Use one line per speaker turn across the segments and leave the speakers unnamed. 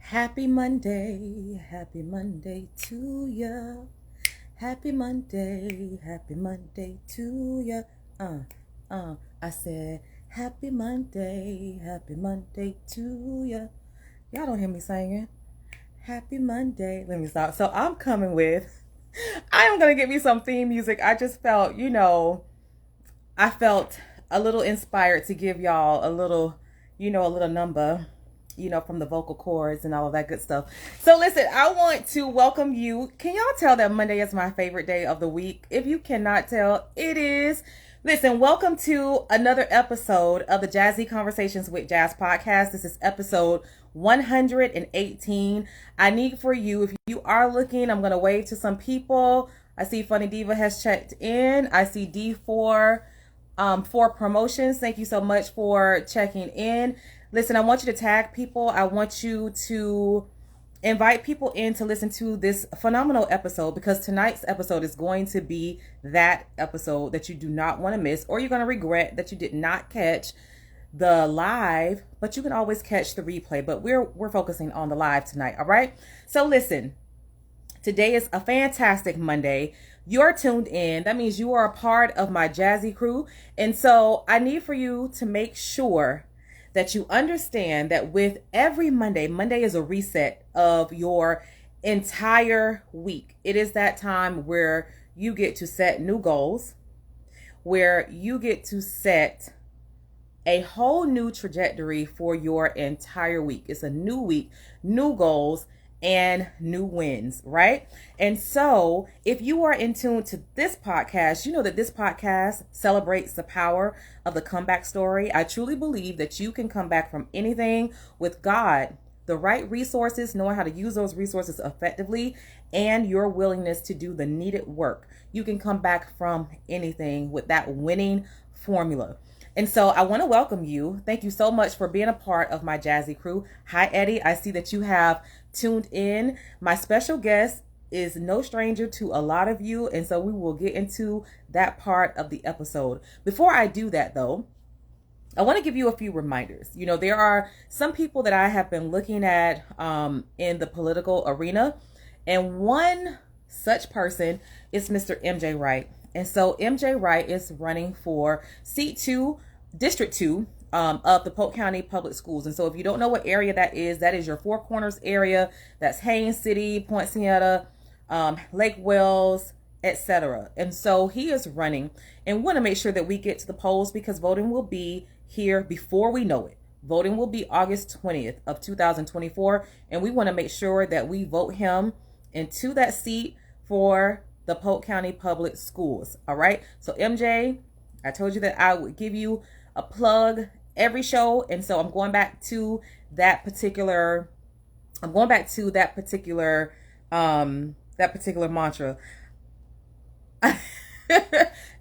Happy Monday to ya. Happy Monday to ya. I said Happy Monday to ya. Y'all don't hear me singing. Happy Monday. Let me stop. So I'm coming with, I am gonna get me some theme music. I just felt, I felt a little inspired to give y'all a little, a little number, from the vocal cords and all of that good stuff. So listen, I want to welcome you. Can y'all tell that Monday is my favorite day of the week? If you cannot tell, it is. Listen, welcome to another episode of the Jazzy Conversations with Jazz podcast. This is episode 118. I need for you, if you are looking, I'm going to wave to some people. I see Funny Diva has checked in. I see D4 for promotions. Thank you so much for checking in. Listen, I want you to tag people. I want you to invite people in to listen to this phenomenal episode, because tonight's episode is going to be that episode that you do not want to miss, or you're going to regret that you did not catch the live, but you can always catch the replay. But we're focusing on the live tonight, all right? So listen, today is a fantastic Monday. You're tuned in. That means you are a part of my jazzy crew. And so I need for you to make sure that you understand that with every Monday is a reset of your entire week. It is that time where you get to set new goals, where you get to set a whole new trajectory for your entire week. It's a new week, new goals, and new wins, right? And so if you are in tune to this podcast, you know that this podcast celebrates the power of the comeback story. I truly believe that you can come back from anything with God, the right resources, knowing how to use those resources effectively, and your willingness to do the needed work. You can come back from anything with that winning formula. And so I want to welcome you. Thank you so much for being a part of my jazzy crew. Hi, Eddie. I see that you have tuned in. My special guest is no stranger to a lot of you, and so we will get into that part of the episode. Before I do that, though, I want to give you a few reminders. There are some people that I have been looking at in the political arena, and one such person is Mr. MJ Wright. And so MJ Wright is running for seat 2, District 2 of the Polk County Public Schools. And so if you don't know what area that is your Four Corners area. That's Haines City, Point Siena, Lake Wells, etc. And so he is running, and we want to make sure that we get to the polls, because voting will be here before we know it. Voting will be August 20th of 2024. And we want to make sure that we vote him into that seat for the Polk County Public Schools. All right. So MJ, I told you that I would give you a plug every show. And so I'm going back to that particular mantra.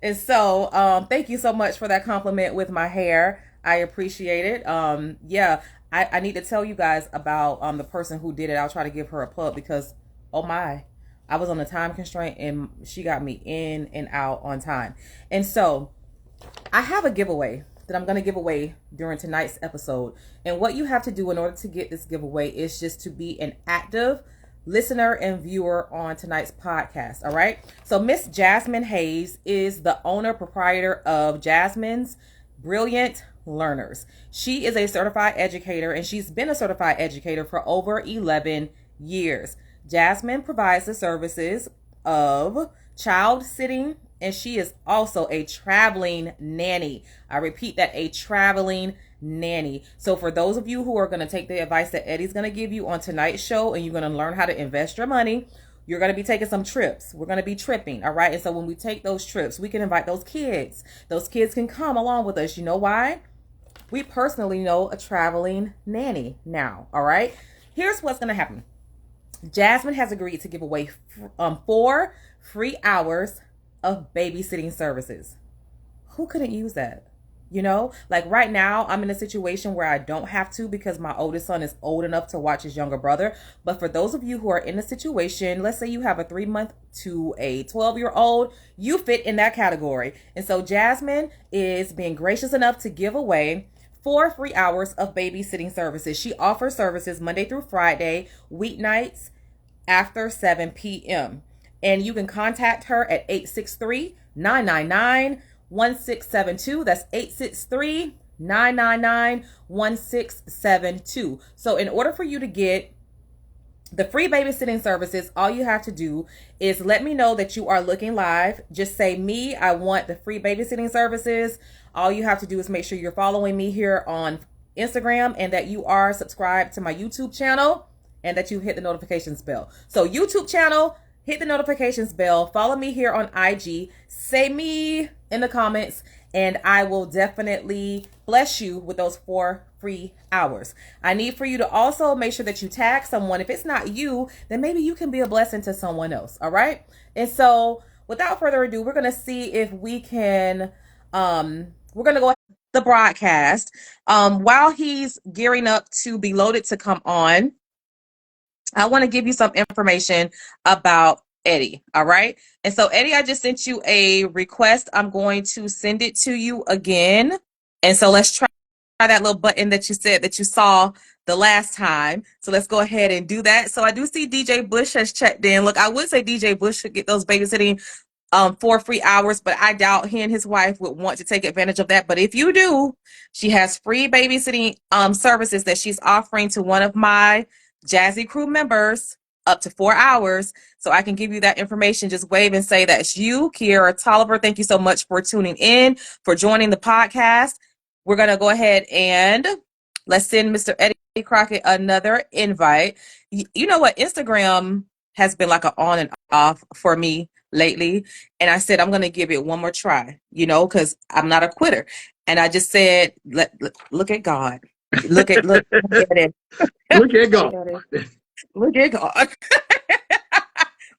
And so, thank you so much for that compliment with my hair. I appreciate it. I need to tell you guys about, the person who did it. I'll try to give her a plug, because, oh my, I was on a time constraint and she got me in and out on time. And so I have a giveaway that I'm going to give away during tonight's episode. And what you have to do in order to get this giveaway is just to be an active listener and viewer on tonight's podcast. All right. So Miss Jasmine Hayes is the owner proprietor of Jasmine's Brilliant Learners. She is a certified educator, and she's been a certified educator for over 11 years. Jasmine provides the services of child sitting, and she is also a traveling nanny. I repeat that, a traveling nanny. So for those of you who are going to take the advice that Eddie's going to give you on tonight's show, and you're going to learn how to invest your money, you're going to be taking some trips. We're going to be tripping. All right. And so when we take those trips, we can invite those kids. Those kids can come along with us. You know why? We personally know a traveling nanny now. All right. Here's what's going to happen. Jasmine has agreed to give away 4 free hours of babysitting services. Who couldn't use that? Like right now, I'm in a situation where I don't have to, because my oldest son is old enough to watch his younger brother. But for those of you who are in a situation, let's say you have a 3-month to a 12-year-old, you fit in that category. And so Jasmine is being gracious enough to give away 4 free hours of babysitting services. She offers services Monday through Friday, weeknights after 7 p.m. And you can contact her at 863-999-1672. That's 863-999-1672. So in order for you to get the free babysitting services, all you have to do is let me know that you are looking live. Just say, me, I want the free babysitting services. All you have to do is make sure you're following me here on Instagram and that you are subscribed to my YouTube channel and that you hit the notifications bell. So YouTube channel, hit the notifications bell, follow me here on IG, say me in the comments, and I will definitely bless you with those 4 free hours. I need for you to also make sure that you tag someone. If it's not you, then maybe you can be a blessing to someone else. All right. And so without further ado, we're going to see if we can, we're going to go the broadcast. While he's gearing up to be loaded to come on, I want to give you some information about Eddie. All right. And so Eddie, I just sent you a request. I'm going to send it to you again. And so let's try that little button that you said that you saw the last time. So let's go ahead and do that. So I do see DJ Bush has checked in. Look, I would say DJ Bush should get those babysitting 4 free hours, but I doubt he and his wife would want to take advantage of that. But if you do, she has free babysitting services that she's offering to one of my Jazzy crew members up to 4 hours. So I can give you that information. Just wave and say that's you, Kiera Tolliver. Thank you so much for tuning in, for joining the podcast. We're going to go ahead and let's send Mr. Eddie Crockett another invite. You know what? Instagram has been like an on and off for me lately. And I said, I'm going to give it one more try, you know, because I'm not a quitter. And I just said, look at God. Look at it.
Look at God.
Look at God.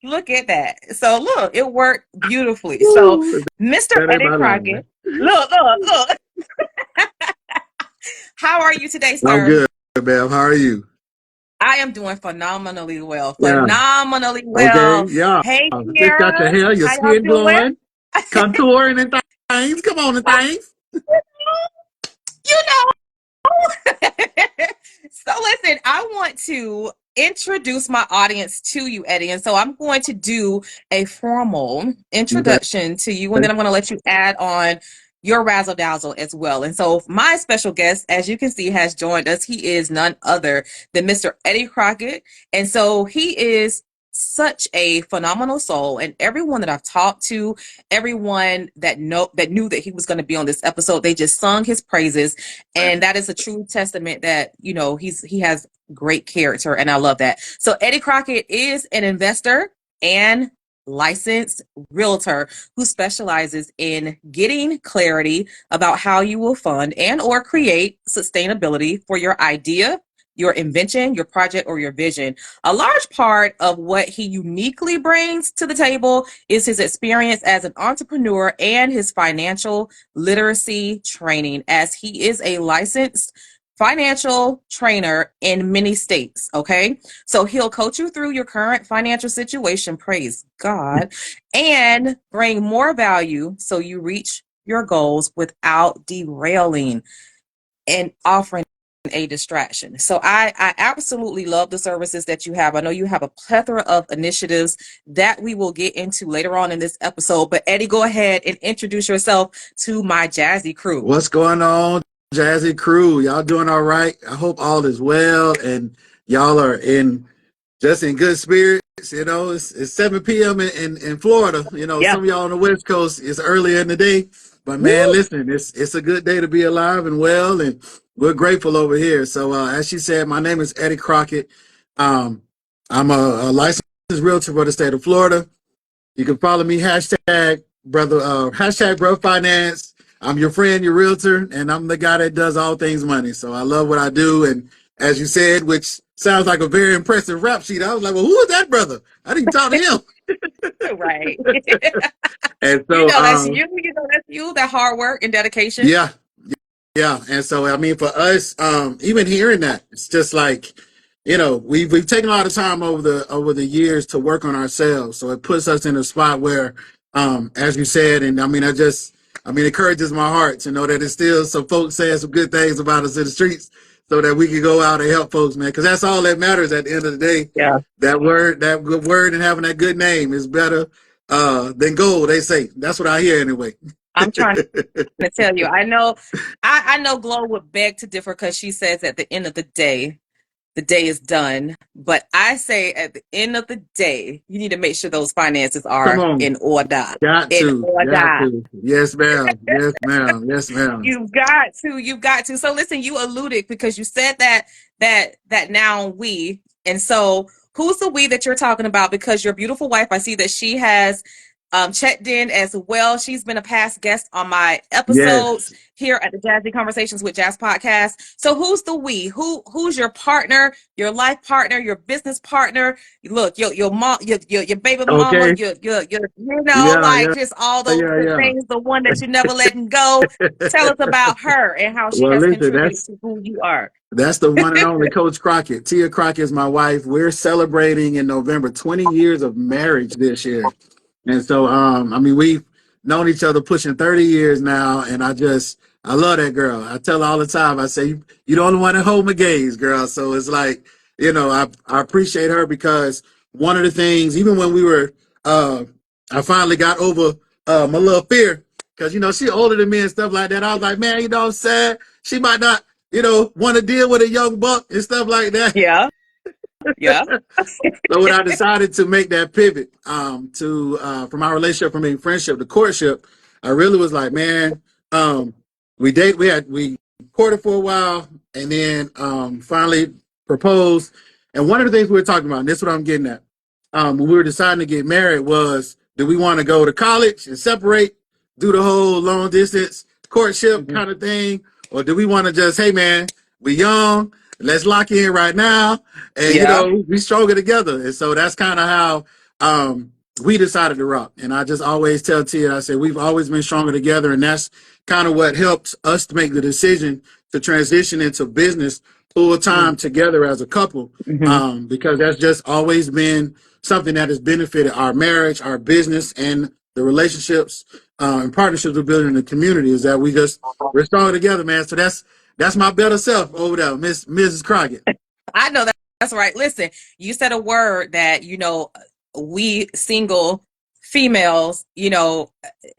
Look at that. So look, it worked beautifully. So Mr. Eddie Crockett, look. How are you today, sir?
I'm good, Bev. How are you?
I am doing phenomenally well. Phenomenally well.
Okay, yeah.
Hey,
Just got your hair, your skin glowing, contouring and things. Come on and things.
You know. So listen, I want to introduce my audience to you, Eddie. And so I'm going to do a formal introduction to you, and then I'm going to let you add on your razzle dazzle as well. And so my special guest, as you can see, has joined us. He is none other than Mr. Eddie Crockett. And so he is such a phenomenal soul, and everyone that I've talked to, everyone that knew that he was going to be on this episode, they just sung his praises, and that is a true testament that, you know, he has great character, and I love that. So Eddie Crockett is an investor and licensed realtor who specializes in getting clarity about how you will fund and or create sustainability for your idea, your invention, your project, or your vision. A large part of what he uniquely brings to the table is his experience as an entrepreneur and his financial literacy training, as he is a licensed financial trainer in many states. Okay. So he'll coach you through your current financial situation, praise God, and bring more value so you reach your goals without derailing and offering a distraction. So I absolutely love the services that you have. I know you have a plethora of initiatives that we will get into later on in this episode. But Eddie, go ahead and introduce yourself to my Jazzy crew.
What's going on, Jazzy crew? Y'all doing all right? I hope all is well and y'all are just in good spirits. You know, it's 7 p.m. in Florida. You know, some of y'all on the West Coast, it's earlier in the day. But man, listen, it's a good day to be alive and well, and we're grateful over here. So as she said, my name is Eddie Crockett. I'm a licensed realtor for the state of Florida. You can follow me, hashtag bro finance. I'm your friend, your realtor, and I'm the guy that does all things money. So I love what I do. And as you said, which sounds like a very impressive rap sheet, I was like, well, who is that brother? I didn't talk to him.
Right.
And so,
you know, that's you, that hard work and dedication.
Yeah. And so, I mean, for us, even hearing that, it's just like, you know, we've taken a lot of time over the years to work on ourselves. So it puts us in a spot where, as you said, and I mean, I mean, it encourages my heart to know that there's still some folks saying some good things about us in the streets, so that we can go out and help folks, man. Because that's all that matters at the end of the day.
Yeah.
That good word, and having that good name is better than gold. They say. That's what I hear anyway.
I'm trying to tell you. I know Glow would beg to differ because she says at the end of the day is done. But I say at the end of the day, you need to make sure those finances
Come
are
on.
in order.
Got
In
to.
order.
Yes, ma'am. Yes, ma'am. Yes, ma'am.
You've got to. So listen, you alluded because you said that noun we. And so who's the we that you're talking about? Because your beautiful wife, I see that she has checked in as well. She's been a past guest on my episodes here at the Jazzy Conversations with Jazz podcast. So who's the we? Who's your partner, your life partner, your business partner? Look, your mom, your baby mama, your just all those good things, the one that you never letting go. Tell us about her and how she has contributed to who you are.
That's the one and only Coach Crockett. Tia Crockett is my wife. We're celebrating in November 20 years of marriage this year. And so, I mean, we've known each other pushing 30 years now, and I love that girl. I tell her all the time, I say, you the only one that hold my gaze, girl. So it's like, I appreciate her because one of the things, even when we were, I finally got over my little fear because, she older than me and stuff like that. I was like, man, I'm sad. She might not, want to deal with a young buck and stuff like that.
Yeah. Yeah.
So when I decided to make that pivot from our relationship from being friendship to courtship, I really was like, man, we courted for a while and then finally proposed. And one of the things we were talking about, and this is what I'm getting at, when we were deciding to get married was, do we want to go to college and separate, do the whole long distance courtship kind of thing? Or do we want to just, hey man, we young, let's lock in right now and be stronger together. And so that's kind of how we decided to rock. And I just always tell Tia, I say we've always been stronger together, and that's kind of what helped us to make the decision to transition into business full time together as a couple, because that's just always been something that has benefited our marriage, our business, and the relationships and partnerships we're building in the community. Is that we're stronger together, man. So that's my better self over there, Mrs. Crockett.
I know that's right. Listen, you said a word that, we single females, a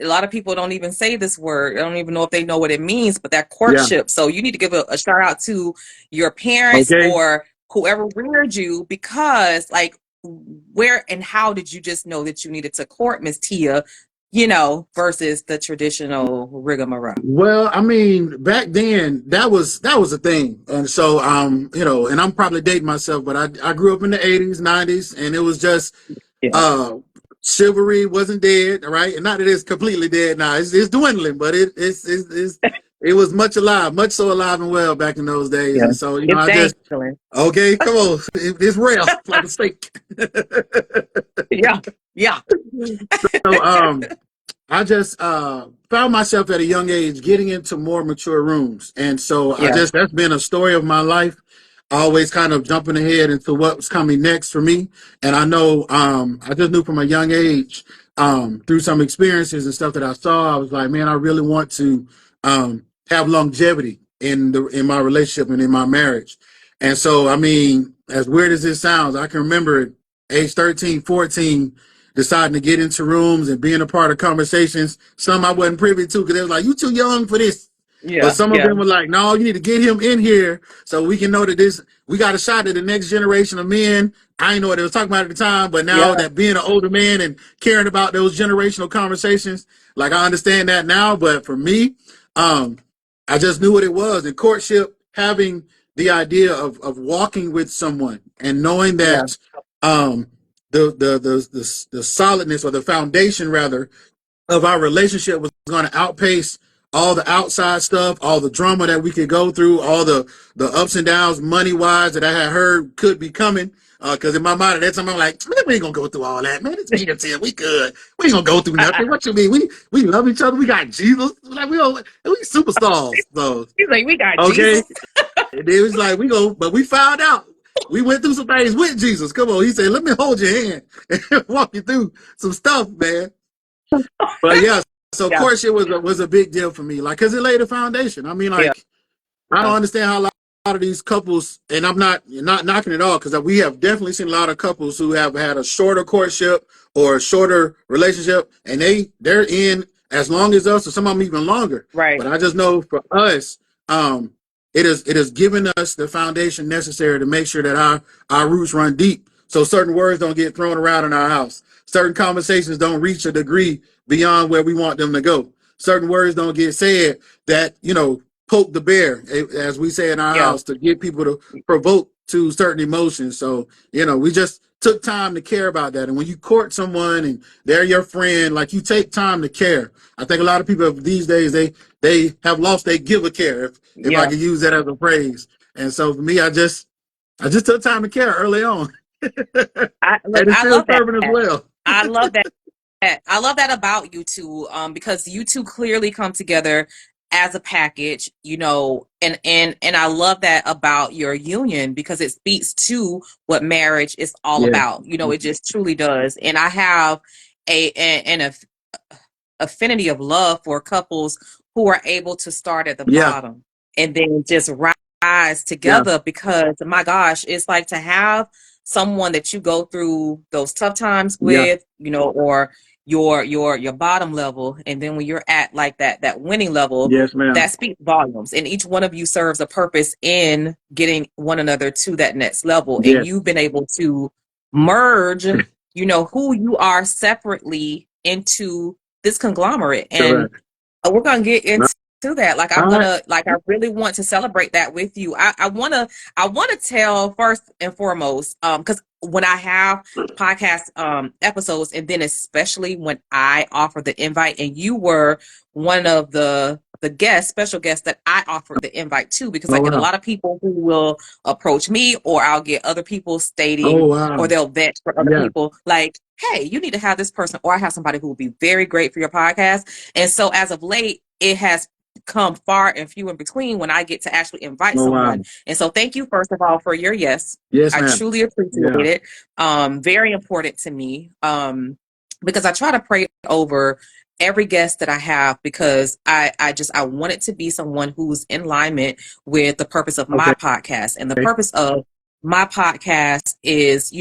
lot of people don't even say this word. I don't even know if they know what it means, but that courtship. Yeah. So you need to give a shout out to your parents or whoever reared you, because where and how did you just know that you needed to court Miss Tia, versus the traditional rigmarole?
Well, I mean, back then that was a thing. And so, and I'm probably dating myself, but I grew up in the 80s, 90s, and it was just, chivalry wasn't dead. Right. And not that it's completely dead now, it's dwindling, but it was much so alive and well back in those days. And so, okay, come on. It's real, like a steak.
Yeah.
So, I just found myself at a young age getting into more mature rooms. And so that's been a story of my life, always kind of jumping ahead into what was coming next for me. And I know I just knew from a young age, through some experiences and stuff that I saw, I was like, man, I really want to have longevity in my relationship and in my marriage. And so, I mean, as weird as it sounds, I can remember at age 13, 14, deciding to get into rooms and being a part of conversations. Some I wasn't privy to because they was like, you too young for this. Yeah, but some of them were like, no, you need to get him in here so we can know that we got a shot at the next generation of men. I didn't know what they was talking about at the time, but now that being an older man and caring about those generational conversations, I understand that now. But for me, I just knew what it was. And courtship, having the idea of walking with someone and knowing that the solidness, or the foundation rather, of our relationship was going to outpace all the outside stuff, all the drama that we could go through, all the ups and downs money wise that I had heard could be coming. Because in my mind at that time, I'm like, man, we ain't gonna go through all that, man. It's me and Tia, we good. We ain't gonna go through nothing. What you mean? We love each other. We got Jesus. We superstars. So
he's like, we got Jesus.
And it was like but we found out. We went through some things with Jesus. Come on, he said, let me hold your hand and walk you through some stuff, man. But so
Yeah.
courtship was a big deal for me, like, cause it laid a foundation. I mean,
Yeah.
like, I don't understand how a lot of these couples, and I'm not knocking it all, because we have definitely seen a lot of couples who have had a shorter courtship or a shorter relationship, and they're in as long as us, or some of them even longer.
Right.
But I just know for us, it has given us the foundation necessary to make sure that our roots run deep, so certain words don't get thrown around in our house, certain conversations don't reach a degree beyond where we want them to go, certain words don't get said that poke the bear, as we say in our
Yeah.
house, to get people to provoke to certain emotions. So, we just took time to care about that. And when you court someone and they're your friend, like, you take time to care. I think a lot of people these days, they have lost their give a care, if I
Yeah.
could use that as a phrase. And so for me, I just took time to care early on. And it's
I
still
love that.
serving as well.
I love that. I love that about you two, because you two clearly come together as a package, and I love that about your union, because it speaks to what marriage is all
Yeah.
about. It just truly does. And I have an affinity of love for couples who are able to start at the
Yeah.
bottom and then just rise
Yeah.
together, because my gosh, it's like to have someone that you go through those tough times
Yeah.
with, or your bottom level, and then when you're at like that winning level,
Yes, ma'am.
that speaks volumes. And each one of you serves a purpose in getting one another to that next level. And
Yes.
you've been able to merge, who you are separately into this conglomerate. And
Correct.
we're gonna get into that. Like,
All right.
I really want to celebrate that with you. I wanna tell first and foremost, because when I have podcast episodes, and then especially when I offer the invite, and you were one of the special guests that I offered the invite to, because I
Oh,
get a
wow.
lot of people who will approach me, or I'll get other people
Oh,
stating, or
wow.
they'll vet for other
Yeah.
people, like, hey, you need to have this person, or I have somebody who will be very great for your podcast. And so as of late, it has come far and few in between when I get to actually invite
Oh, wow.
someone. And so thank you, first of all, for your yes.
Yes,
I
ma'am.
truly appreciate
Yeah.
it. Very important to me, because I try to pray over every guest that I have, because I want it to be someone who's in alignment with the purpose of my
Okay.
podcast. And the purpose of my podcast is,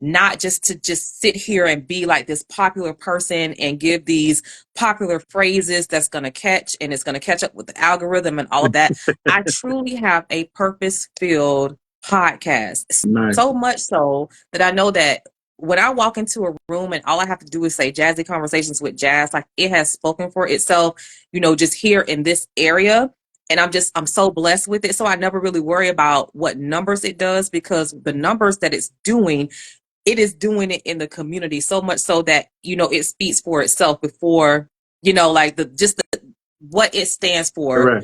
not just to just sit here and be like this popular person and give these popular phrases that's going to catch, and it's going to catch up with the algorithm and all of that. I truly have a purpose-filled podcast,
Nice.
so much so that I know that when I walk into a room and all I have to do is say Jazzy Conversations with Jazz, like, it has spoken for itself, just here in this area. And I'm so blessed with it. So I never really worry about what numbers it does, because the numbers that it is doing it in the community, so much so that, it speaks for itself before, like what it stands for,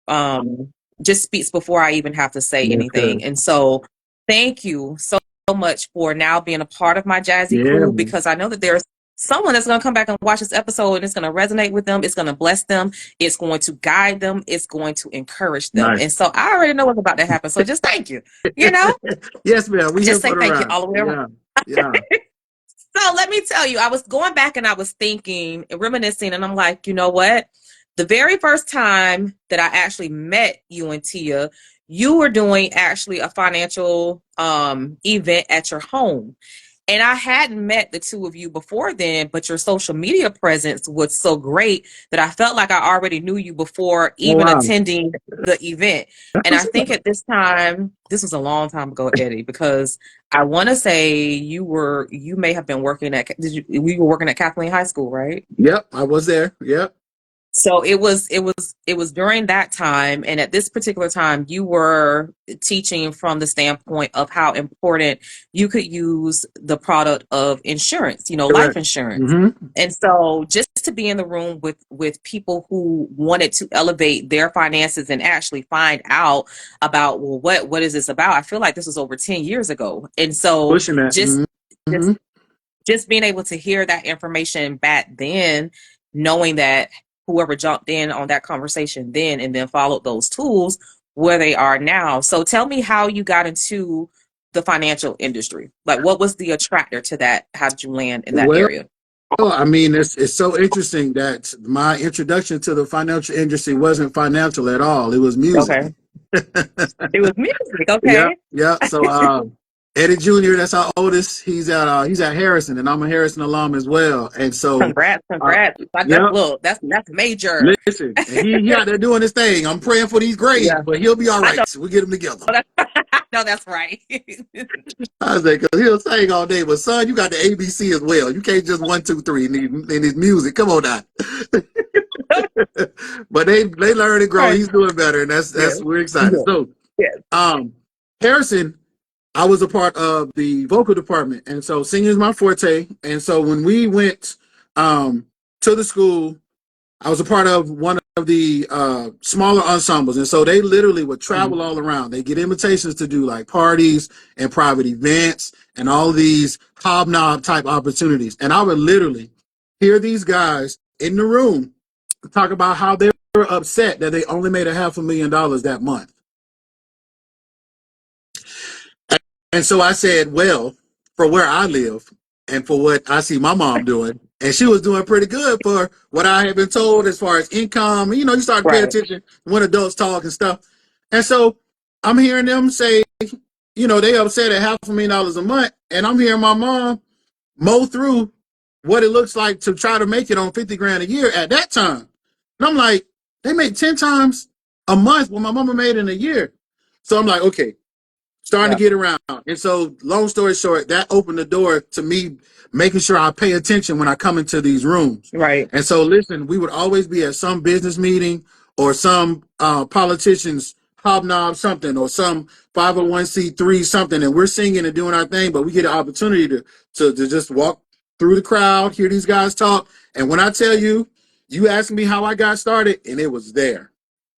Correct.
just speaks before I even have to say
That's
anything.
good.
And so thank you so much for now being a part of my Jazzy
Yeah,
crew,
man.
because I know that there's someone that's going to come back and watch this episode, and it's going to resonate with them. It's going to bless them. It's going to guide them. It's going to encourage them.
Nice.
And so I already know what's about to happen. So just thank you.
Yes, ma'am. We here
Just say
for the
thank you
ride.
all the way around.
Yeah. Yeah.
So let me tell you, I was going back and I was thinking and reminiscing, and I'm like, you know what? The very first time that I actually met you and Tia, you were doing actually a financial event at your home. And I hadn't met the two of you before then, but your social media presence was so great that I felt like I already knew you before
Oh,
even
wow.
attending the event.
That's
And I
what's
think
up.
at this time, this was a long time ago, Eddie, because I want to say you may have been working we were working at Kathleen High School, right?
Yep, I was there. Yep.
So it was during that time, and at this particular time, you were teaching from the standpoint of how important you could use the product of insurance, life
Correct.
insurance.
Mm-hmm.
And so just to be in the room with people who wanted to elevate their finances and actually find out about, well, what is this about? I feel like this was over 10 years ago. And so
Pushing that.
just just
Mm-hmm.
just being able to hear that information back then, knowing that whoever jumped in on that conversation then and then followed those tools, where they are now. So tell me how you got into the financial industry. Like, what was the attractor to that? How did you land in that
Well,
area?
Oh, I mean, it's so interesting that my introduction to the financial industry wasn't financial at all. It was music.
Okay. It was music.
Yeah,
Okay.
yeah. So Eddie Jr., that's our oldest. He's at Harrison, and I'm a Harrison alum as well. And so,
Congrats.
uh,
Congrats. That's,
yeah.
look, that's major.
Listen, and he out there doing his thing. I'm praying for these grades,
Yeah.
but he'll be all
I know.
right. So we get him together.
No, that's right.
I was like, because he'll sing all day, but son, you got the ABC as well. You can't just 1, 2, 3 in his music. Come on now. But they learn and grow.
Right.
He's doing better, and
Yes.
we're excited.
Yes.
So,
Yes.
Harrison, I was a part of the vocal department, and so singing is my forte. And so when we went to the school, I was a part of one of the smaller ensembles, and so they literally would travel all around. They get invitations to do like parties and private events and all these hobnob type opportunities. And I would literally hear these guys in the room talk about how they were upset that they only made $500,000 that month. And so I said, well, for where I live and for what I see my mom doing, and she was doing pretty good for what I had been told as far as income. You know, you start to pay
Right.
attention when adults talk and stuff. And so I'm hearing them say, you know, they upset at $500,000 a month, and I'm hearing my mom mow through what it looks like to try to make it on 50 grand a year at that time. And I'm like, they make 10 times a month what my mama made in a year. So I'm like, okay, starting
Yeah.
to get around. And so, long story short, that opened the door to me making sure I pay attention when I come into these rooms.
Right.
And so, listen, we would always be at some business meeting or some politician's hobnob something or some 501c3 something, and we're singing and doing our thing, but we get an opportunity to just walk through the crowd, hear these guys talk. And when I tell you, you asked me how I got started, and it was there.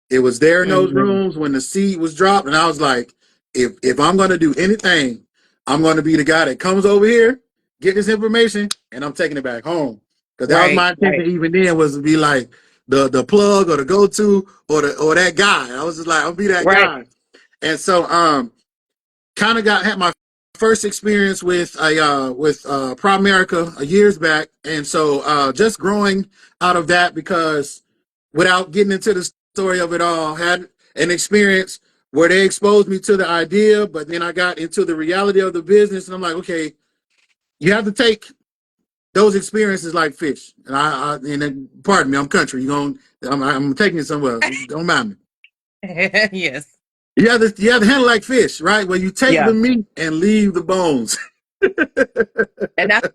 It was there in those
Mm-hmm.
rooms when the seed was dropped, and I was like, if I'm going to do anything, I'm going to be the guy that comes over here, get this information, and I'm taking it back home. Because that was
Right.
my intention even then, was to be like the plug or the go-to or that guy. I was just like, I'll be that
Right.
guy. And so kind of had my first experience with Primerica years back, and so just growing out of that, because without getting into the story of it all, had an experience where they exposed me to the idea, but then I got into the reality of the business, and I'm like, okay, you have to take those experiences like fish. And pardon me, I'm country. I'm taking it somewhere. Don't mind me.
Yes.
You have to handle like fish, right? Where you take
Yeah.
the meat and leave the bones.
And that's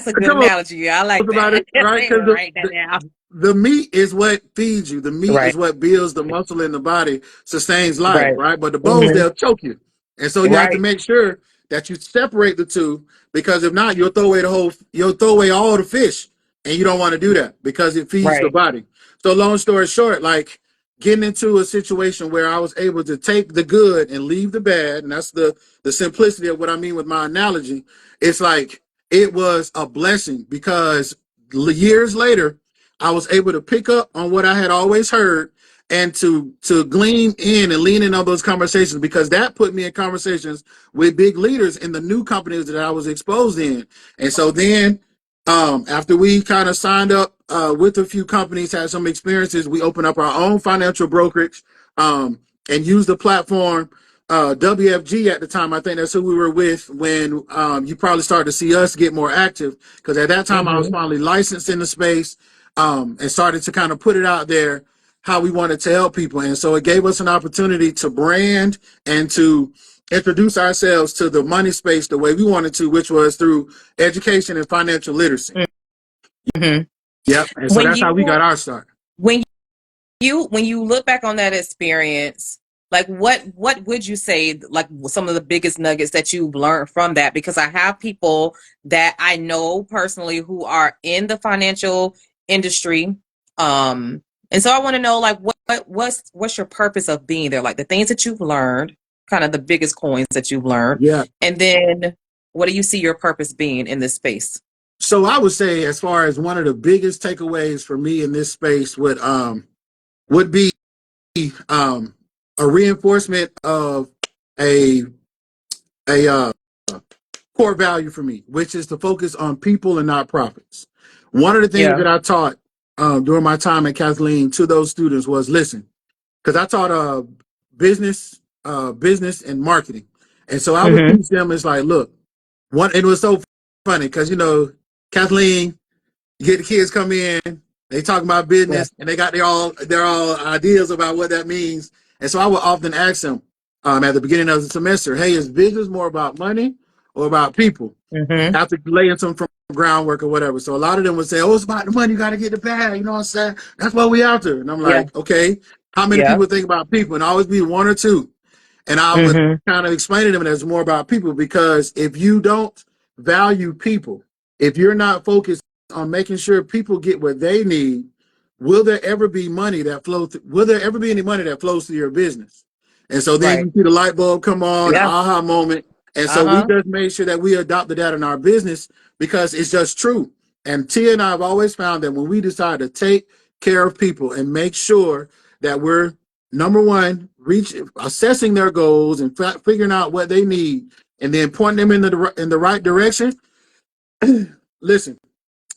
a good
Come on
analogy. I like
about
that.
it, right? Because
Write that down.
the meat is what feeds you. The meat
Right.
is what builds the muscle in the body, sustains life,
Right.
right? But the bones,
Mm-hmm.
they'll choke you. And so you have to
Right.
make sure that you separate the two, because if not, you'll throw away all the fish. And you don't want to do that because it feeds the
Right.
body. So long story short, like getting into a situation where I was able to take the good and leave the bad, and that's the simplicity of what I mean with my analogy. It's like it was a blessing, because years later, I was able to pick up on what I had always heard and to glean in and lean in on those conversations, because that put me in conversations with big leaders in the new companies that I was exposed in. And so then after we kind of signed up with a few companies, had some experiences, we opened up our own financial brokerage and used the platform WFG at the time. I think that's who we were with when you probably started to see us get more active, because at that time I was
Mm-hmm.
finally licensed in the space and started to kind of put it out there how we wanted to help people. And so it gave us an opportunity to brand and to introduce ourselves to the money space the way we wanted to, which was through education and financial literacy.
Mm-hmm.
Yep. And so
When
that's how we
you
got our start.
when when you look back on that experience, like what would you say, like some of the biggest nuggets that you've learned from that? Because I have people that I know personally who are in the financial industry, and so I want to know, like, what's your purpose of being there, like the things that you've learned, kind of the biggest coins that you've learned,
Yeah.
and then what do you see your purpose being in this space?
So I would say, as far as one of the biggest takeaways for me in this space would be um, a reinforcement of a a core value for me, which is to focus on people and not profits. One of the things
Yeah.
that I taught during my time at Kathleen to those students was listen, because I taught business and marketing, and so I would
Mm-hmm.
teach them. It's like, look, one. It was so funny because Kathleen, you get the kids come in, they talk about
Yeah.
business, and they got their all ideas about what that means. And so I would often ask them at the beginning of the semester, hey, is business more about money or about people?
Mm-hmm.
Have to lay in some from groundwork or whatever. So a lot of them would say, oh, it's about the money. You got to get the bag. You know what I'm saying? That's what we after. And I'm
Yeah.
like, okay, how many
Yeah.
people think about people? And always be one or two. And I would
Mm-hmm.
kind of explain to them that it's more about people, because if you don't value people, if you're not focused on making sure people get what they need, will there ever be money that flows? Will there ever be any money that flows through your business? And so then
Right.
you see the light bulb come on, the
Yeah.
aha moment. And so we
Uh-huh.
just made sure that we adopted that in our business because it's just true. And Tia and I have always found that when we decide to take care of people and make sure that we're number one, assessing their goals and figuring out what they need, and then pointing them in the right direction. Listen,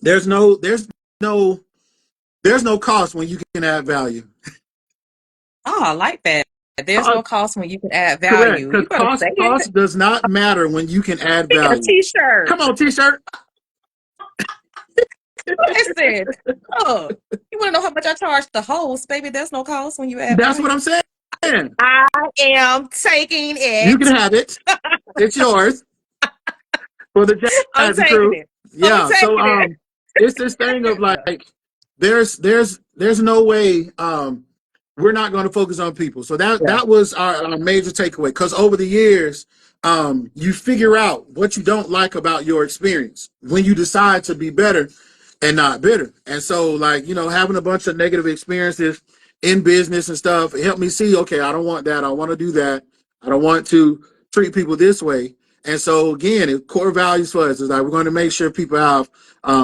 there's no there's no cost when you can add value.
Oh, I like that. There's
Cost,
no cost when you can add
correct,
value.
because
You better say it.
cost does not matter when you can add
Get a
value.
t-shirt.
Come on, T-shirt.
Listen. Oh, you want to know how much I charge the host, baby? There's no cost when you add
That's what
value.
I'm saying.
I am taking
You can
it.
have it. It's yours for the
I'm
Jazzy
taking
crew.
it. I'm
Yeah. So
taking it.
it's this thing of like there's no way we're not going to focus on people. So
Yeah.
that was our major takeaway, because over the years you figure out what you don't like about your experience when you decide to be better and not bitter. And so, like, having a bunch of negative experiences in business and stuff, it helped me see, okay, I don't want that. I want to do that. I don't want to treat people this way. And so, again, core values for us is like we're going to make sure people have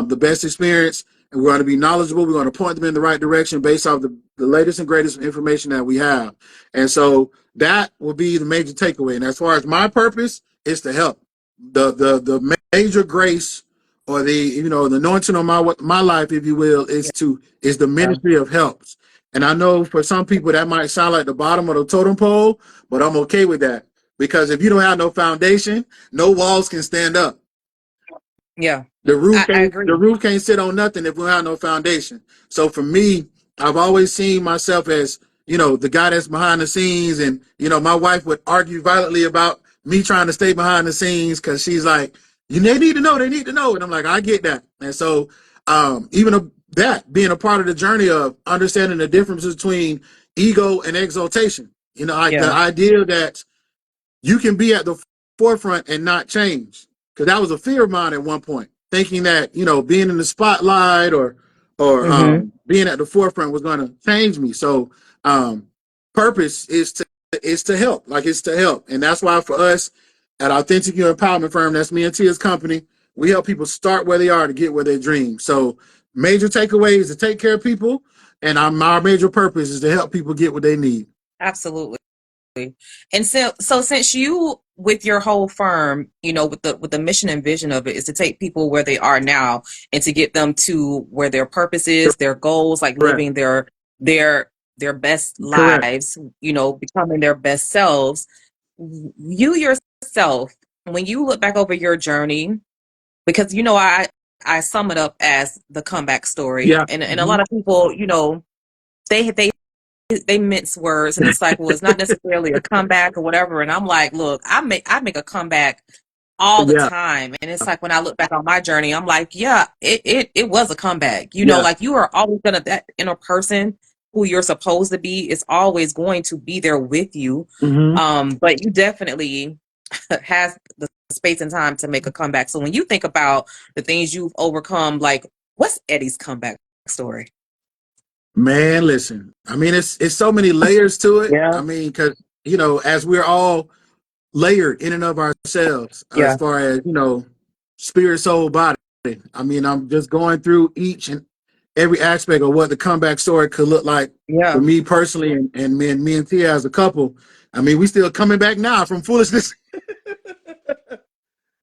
the best experience, and we're going to be knowledgeable. We're going to point them in the right direction based off the latest and greatest information that we have. And so that will be the major takeaway. And as far as my purpose is to help. The major grace, or the anointing on my life, if you will, is the
Yeah.
ministry of helps. And I know for some people that might sound like the bottom of the totem pole, but I'm okay with that, because if you don't have no foundation, no walls can stand up.
Yeah.
The roof
I
can't the
agree.
roof can't sit on nothing if we have no foundation. So for me, I've always seen myself as, the guy that's behind the scenes, and my wife would argue violently about me trying to stay behind the scenes, because she's like, they need to know, and I'm like, I get that. And so even that being a part of the journey of understanding the difference between ego and exaltation, the
Yeah.
idea that you can be at the forefront and not change. Because that was a fear of mine at one point, thinking that being in the spotlight or
Mm-hmm.
being at the forefront was going to change me. So purpose is to help, like it's to help, and that's why for us at Authentic You Empowerment Firm, that's me and Tia's company, we help people start where they are to get where they dream. So major takeaway is to take care of people, and our major purpose is to help people get what they need.
Absolutely. And so since you with your whole firm, with the mission and vision of it is to take people where they are now and to get them to where their purpose is, their goals, like
Correct.
living their best
Correct.
lives, becoming their best selves. You yourself, when you look back over your journey, because I sum it up as the comeback story,
Yeah.
and a lot of people, they mince words, and it's like, well, it's not necessarily a comeback or whatever. And I'm like, look, I make a comeback all the
Yeah.
time. And it's like when I look back on my journey, I'm like, yeah, it was a comeback.
Yeah.
Like you are always that inner person who you're supposed to be is always going to be there with you.
Mm-hmm.
But you definitely has the space and time to make a comeback. So when you think about the things you've overcome, like what's Eddie's comeback story?
Man, listen. I mean, it's so many layers to it.
Yeah.
I mean, because as we're all layered in and of ourselves, as
Yeah.
far as spirit, soul, body. I mean, I'm just going through each and every aspect of what the comeback story could look like for
Yeah.
me personally, and me and Tia as a couple. I mean, we still coming back now from foolishness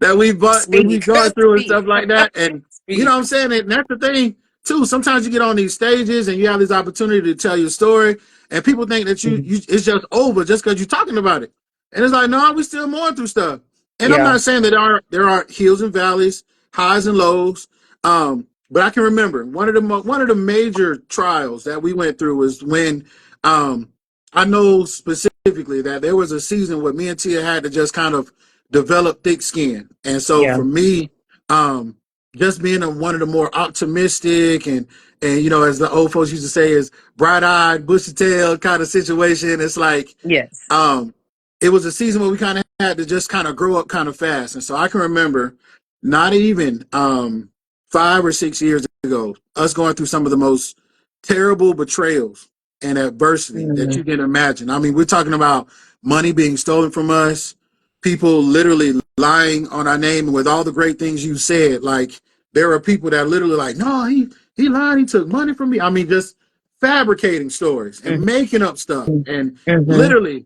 that we've
Speak.
gone through and
Speak.
stuff like that, and You know what I'm saying? And that's the thing too. Sometimes you get on these stages and you have this opportunity to tell your story, and people think that you it's just over just because you're talking about it. And it's like, no, we still going through stuff. And I'm not saying that there are hills and valleys, highs and lows. But I can remember one of the major trials that we went through was when I know specifically that there was a season where me and Tia had to just kind of develop thick skin. And so for me, just being one of the more optimistic and you know, as the old folks used to say, is bright-eyed, bushy-tailed kind of situation. It's like, it was a season where we kind of had to just kind of grow up kind of fast. And so I can remember not even 5 or 6 years ago, us going through some of the most terrible betrayals and adversity that you can imagine. I mean, we're talking about money being stolen from us, people literally lying on our name, and with all the great things you said, like there are people that literally like, no, he lied, he took money from me. I mean, just fabricating stories and making up stuff and literally,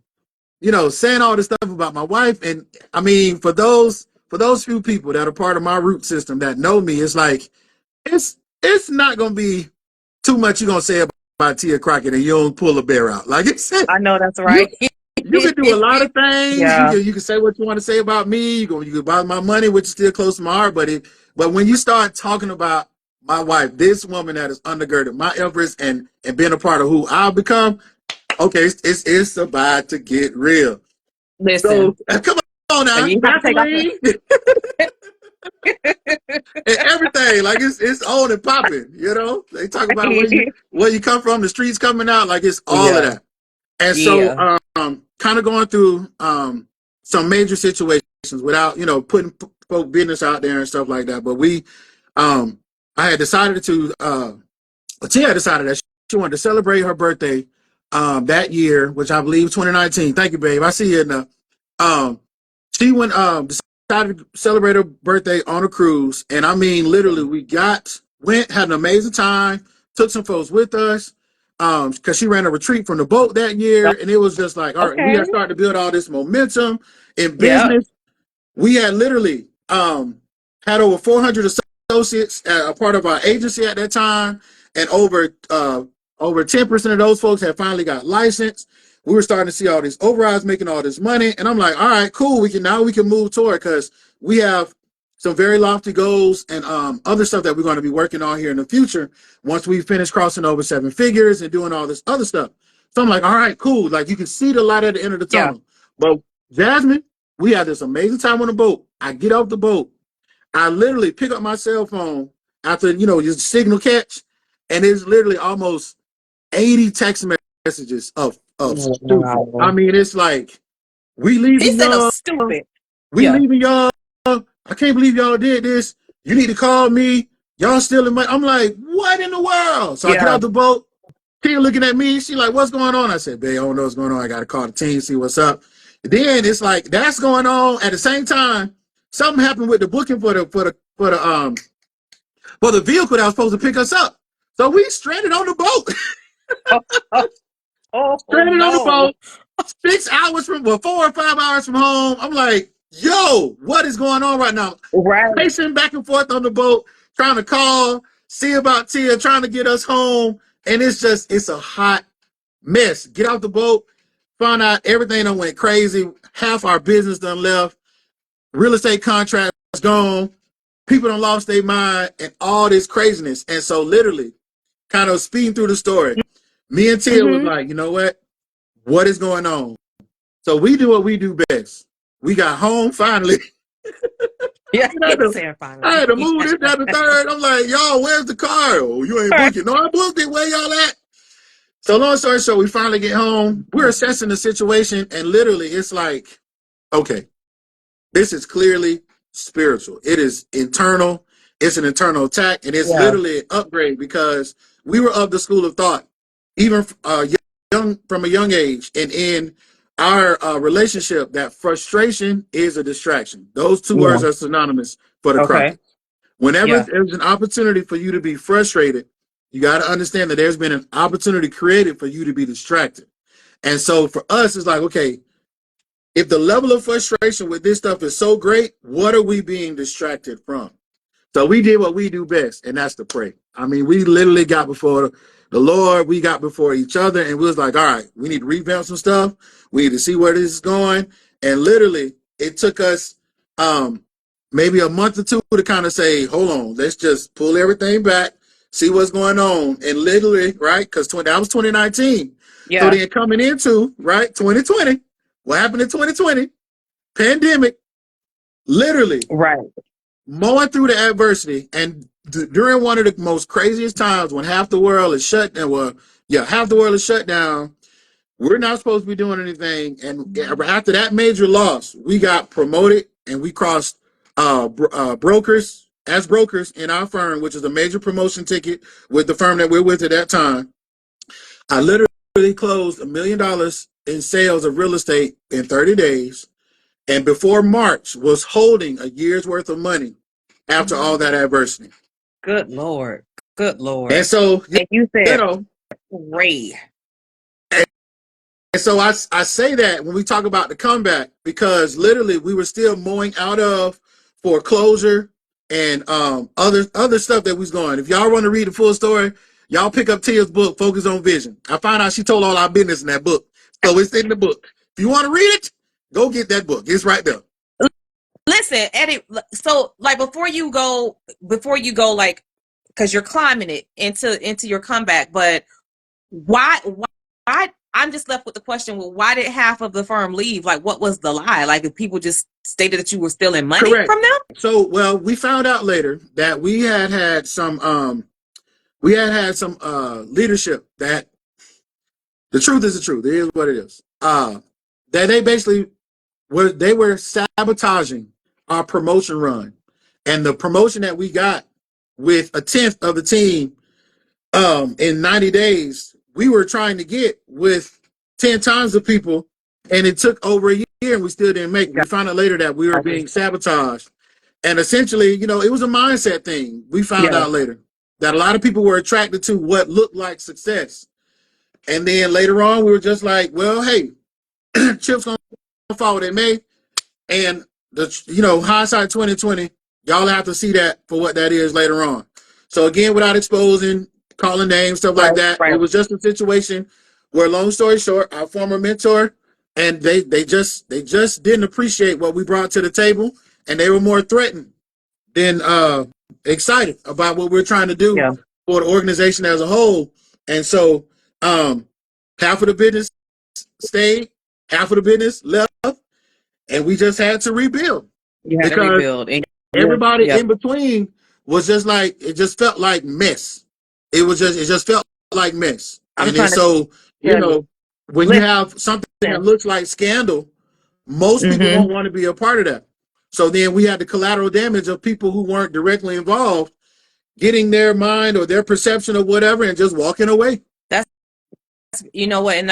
you know, saying all this stuff about my wife. And I mean, for those few people that are part of my root system that know me, it's like it's not gonna be too much you're gonna say about Tia Crockett and you don't pull a bear out. Like it's
I know that's right.
You can do a lot of things. You can say what you want to say about me. You can buy my money, which is still close to my heart. But when you start talking about my wife, this woman that has undergirded my efforts and being a part of who I've become, okay, it's about to get real.
Listen,
so come on now, Vaseline and everything, like it's on and popping. You know, they talk about where you come from, the streets coming out, like it's all of that. And so, kind of going through some major situations without, you know, putting folk business out there and stuff like that. But I had decided to, Tia had decided that she wanted to celebrate her birthday that year, which I believe 2019. Thank you, babe. I see you in the. She decided to celebrate her birthday on a cruise, and I mean, literally, we went, had an amazing time, took some folks with us. Because she ran a retreat from the boat that year, and it was just like, all right, we had started to build all this momentum in business. We had literally had over 400 associates, a part of our agency at that time, and over 10% of those folks had finally got licensed. We were starting to see all these overrides making all this money, and I'm like, all right, cool. We can move toward, because we have some very lofty goals and other stuff that we're going to be working on here in the future once we finish crossing over 7 figures and doing all this other stuff. So I'm like, all right, cool. Like, you can see the light at the end of the tunnel. But Jasmine, we had this amazing time on the boat. I get off the boat. I literally pick up my cell phone after, you know, just signal catch, and it's literally almost 80 text messages of stupid. I mean, it's like, we leaving y'all.
Stupid.
We leaving y'all. I can't believe y'all did this. You need to call me. Y'all stealing money. I'm like, what in the world? So I get out the boat. Tia looking at me. She like, what's going on? I said, babe, I don't know what's going on. I got to call the team, see what's up. Then it's like, that's going on. At the same time, something happened with the booking for the vehicle that was supposed to pick us up. So we stranded on the boat. Stranded on the boat. 6 hours 4 or 5 hours from home. I'm like, yo, what is going on right now? Pacing back and forth on the boat, trying to call, see about Tia, trying to get us home. And it's a hot mess. Get out the boat, find out everything done went crazy. Half our business done left. Real estate contracts gone. People done lost their mind and all this craziness. And so literally, kind of speeding through the story, me and Tia was like, you know what is going on? So we do what we do best. We got home finally. I had to move this, that, the third. I'm like, y'all, where's the car? Oh, you ain't booked it. No, I booked it. Where y'all at? So long story short, we finally get home. We're assessing the situation, and literally it's like, okay, this is clearly spiritual. It is internal. It's an internal attack, and it's literally an upgrade, because we were of the school of thought, even from a young age, and in our relationship, that frustration is a distraction. Those two words are synonymous for the Crocketts. Whenever there's an opportunity for you to be frustrated, you got to understand that there's been an opportunity created for you to be distracted. And so for us, it's like, okay, if the level of frustration with this stuff is so great, what are we being distracted from? So we did what we do best, and that's to pray. I mean, we literally got before the Lord, we got before each other, and we was like, all right, we need to revamp some stuff. We need to see where this is going. And literally, it took us maybe a month or two to kind of say, hold on, let's just pull everything back, see what's going on. And literally, right, because that was 2019.
Yeah.
So then coming into, right, 2020, what happened in 2020? Pandemic, literally.
Right.
Mowing through the adversity, and during one of the most craziest times when half the world is shut down, half the world is shut down. We're not supposed to be doing anything, and after that major loss, we got promoted and we crossed brokers as brokers in our firm, which is a major promotion ticket with the firm that we're with at that time. I literally closed $1 million in sales of real estate in 30 days. And before March was holding a year's worth of money after all that adversity.
Good Lord. Good Lord.
And so,
and you said,
know,
great.
And so I say that when we talk about the comeback, because literally we were still mowing out of foreclosure and other stuff that was going. If y'all want to read the full story, y'all pick up Tia's book, Focus on Vision. I found out she told all our business in that book. So it's in the book. If you want to read it, go get that book. It's right there.
Listen, Eddie, so like before you go like, because you're climbing it into your comeback, but why I'm just left with the question, well, why did half of the firm leave? Like, what was the lie? Like, if people just stated that you were stealing money
Correct.
from them?
So, well, we found out later that we had some leadership that the truth is the truth. It is what it is. That they basically were sabotaging our promotion run, and the promotion that we got with a tenth of the team in 90 days, we were trying to get with 10 times the people, and it took over a year and we still didn't make it. We found out later that we were being sabotaged. And essentially, it was a mindset thing. We found out later that a lot of people were attracted to what looked like success. And then later on, we were just like, well, hey, chips gonna fall what they may. And hindsight 2020, y'all have to see that for what that is later on. So again, without exposing, calling names, stuff like that, it was just a situation where, long story short, our former mentor and they just didn't appreciate what we brought to the table, and they were more threatened than excited about what we're trying to do for the organization as a whole. And so half of the business stayed, half of the business left, and we just had to rebuild.
You had to rebuild. And
everybody in between was just like, it just felt like mess. It just felt like mess. And then so, when you have something that looks like scandal, most people won't want to be a part of that. So then we had the collateral damage of people who weren't directly involved getting their mind or their perception of whatever and just walking away.
That's, and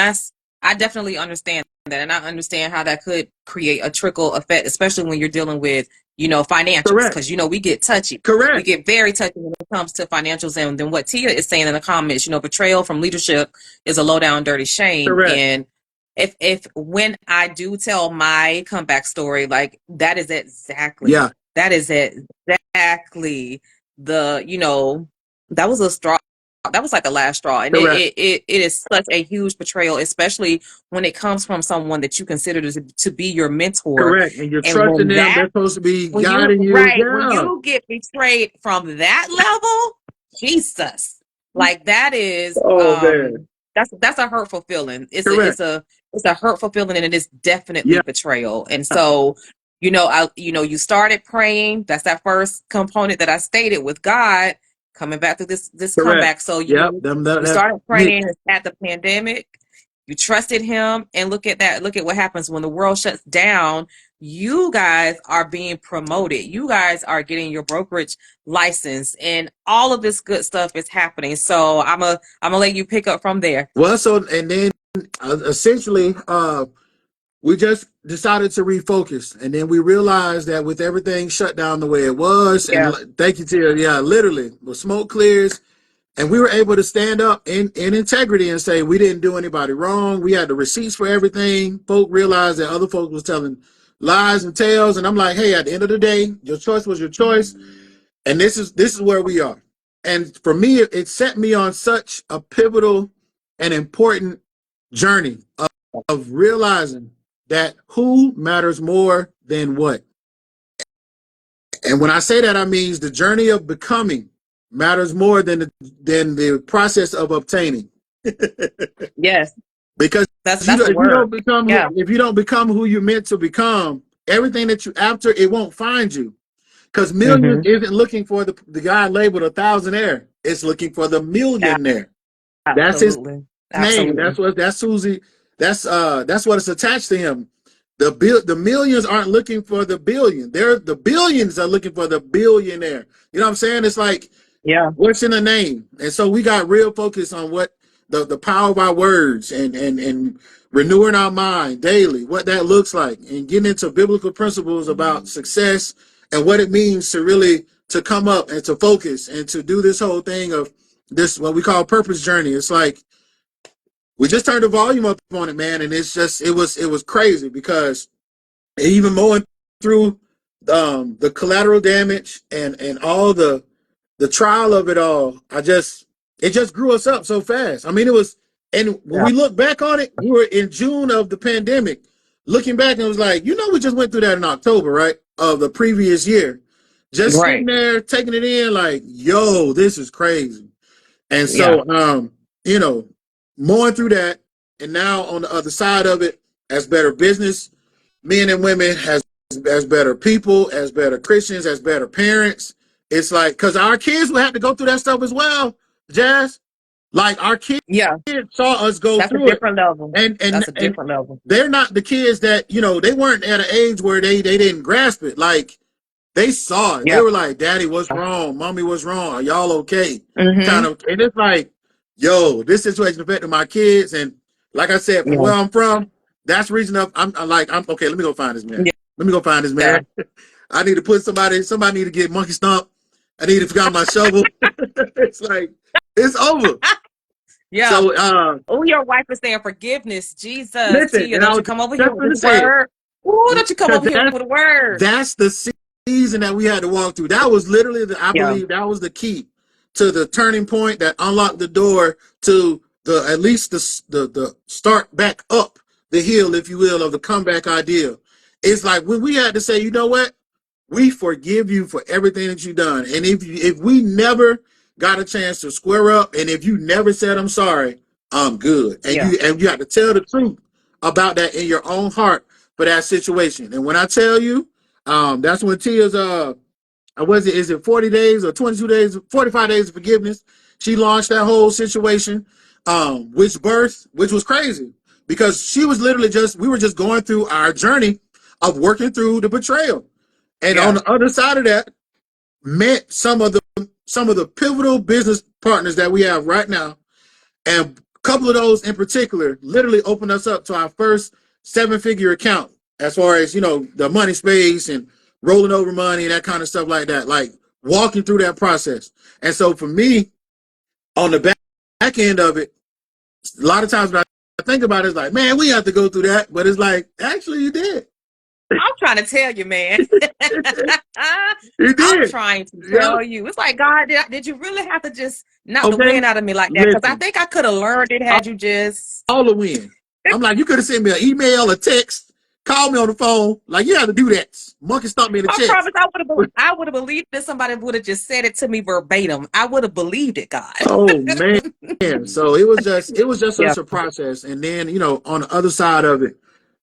I definitely understand that. And I understand how that could create a trickle effect, especially when you're dealing with, financials. Because, we get touchy.
Correct.
We get very touchy when it comes to financials. And then what Tia is saying in the comments, betrayal from leadership is a low down, dirty shame.
Correct.
And if when I do tell my comeback story, like that is exactly the, that was a straw. That was like the last straw. And it is such a huge betrayal, especially when it comes from someone that you consider to be your mentor.
Correct. And you're trusting them. They're supposed to be guiding you.
Right. Yeah. When you get betrayed from that level, Jesus. Like that is that's a hurtful feeling. It's a hurtful feeling, and it is definitely betrayal. And so, you started praying. That's that first component that I stated with God. Coming back to this comeback. So you started praying at the pandemic. You trusted him, and look at that. Look at what happens when the world shuts down. You guys are being promoted. You guys are getting your brokerage license, and all of this good stuff is happening. So I'm gonna let you pick up from there.
Well, and then essentially, we just decided to refocus, and then we realized that with everything shut down the way it was, and thank you, Tia. Literally, the smoke clears, and we were able to stand up in integrity and say we didn't do anybody wrong. We had the receipts for everything. Folk realized that other folks was telling lies and tales, and I'm like, hey, at the end of the day, your choice was your choice. And this is where we are. And for me, it set me on such a pivotal and important journey of realizing that who matters more than what. And when I say that, I mean the journey of becoming matters more than the process of obtaining.
Yes,
Because
that's
if
a
you
word.
don't become
Yeah.
if you don't become who you're meant to become, everything that you after it won't find you. Because millions isn't looking for the guy labeled a thousandaire. It's looking for the millionaire. That's his
Absolutely.
name.
Absolutely.
That's Susie. That's what it's attached to him. The millions aren't looking for the billion. The billions are looking for the billionaire. You know what I'm saying? It's like,
Yeah.
what's in the name? And so we got real focus on what the power of our words and renewing our mind daily, what that looks like, and getting into biblical principles about success and what it means to really to come up and to focus and to do this whole thing of this what we call purpose journey. It's like we just turned the volume up on it, man, and it's just it was crazy because even going through the collateral damage and all the trial of it all, it just grew us up so fast. I mean, it was, and when
Yeah.
we look back on it, we were in June of the pandemic. Looking back, and it was like, we just went through that in October, right, of the previous year. Just sitting
Right.
there taking it in, like, yo, this is crazy. And
Yeah.
so, going through that, and now on the other side of it, as better business men and women, as better people, as better Christians, as better parents. It's like because our kids will have to go through that stuff as well, Jazz. Like our kids
Yeah.
saw us go
That's a
through it,
different level.
and
That's a
and
different level.
they're not the kids that they weren't at an age where they didn't grasp it. Like they saw it. They
Yeah.
were like, "Daddy, what's wrong? Mommy, what's wrong? Are y'all okay?" Kind
Mm-hmm.
of, and it's like, "Yo, this situation affected my kids." And like I said, from
Yeah.
where I'm from, that's the reason I'm okay. Let me go find this man.
Yeah.
Let me go find this
Yeah.
man. I need to put somebody need to get monkey stomp. I need to forget my shovel. It's like it's over.
Yeah.
So
Oh, your wife is saying forgiveness. Jesus,
listen,
Tia,
and I
don't you
was
come over here
just
with
going to
this
say it
word. Ooh, don't you come
because
over here with a word.
that's the season that we had to walk through. That was literally I
Yeah.
believe that was the key to the turning point that unlocked the door to the at least the start back up the hill, if you will, of the comeback idea. It's like when we had to say, you know what? We forgive you for everything that you've done. And if we never got a chance to square up, and if you never said I'm sorry, I'm good. And
Yeah.
you have to tell the truth about that in your own heart for that situation. And when I tell you, that's when Tia's was it is it 40 days or 22 days, 45 days of forgiveness. She launched that whole situation, which was crazy because she was literally we were just going through our journey of working through the betrayal. And on
Yeah.
the other side of that, met some of the pivotal business partners that we have right now, and a couple of those in particular literally opened us up to our first 7-figure account as far as the money space and rolling over money and that kind of stuff like that, like walking through that process. And so for me, on the back end of it, a lot of times when I think about it, it's like, man, we have to go through that, but it's like, actually, you did.
I'm trying to tell you, man.
You
I'm
did.
trying to
Yeah.
tell you. It's like, God, did you really have to just knock the
Okay.
wind out of me like that? Because I
Listen.
think I could have learned it had you just.
All the win. I'm like, you could have sent me an email, a text, called me on the phone. Like, you had to do that. Monkey stomped me in the
I
chest.
promise I would have believed that somebody would have just said it to me verbatim. I would have believed it, God.
Oh man. So it was just
Yeah.
such a process. And then, on the other side of it,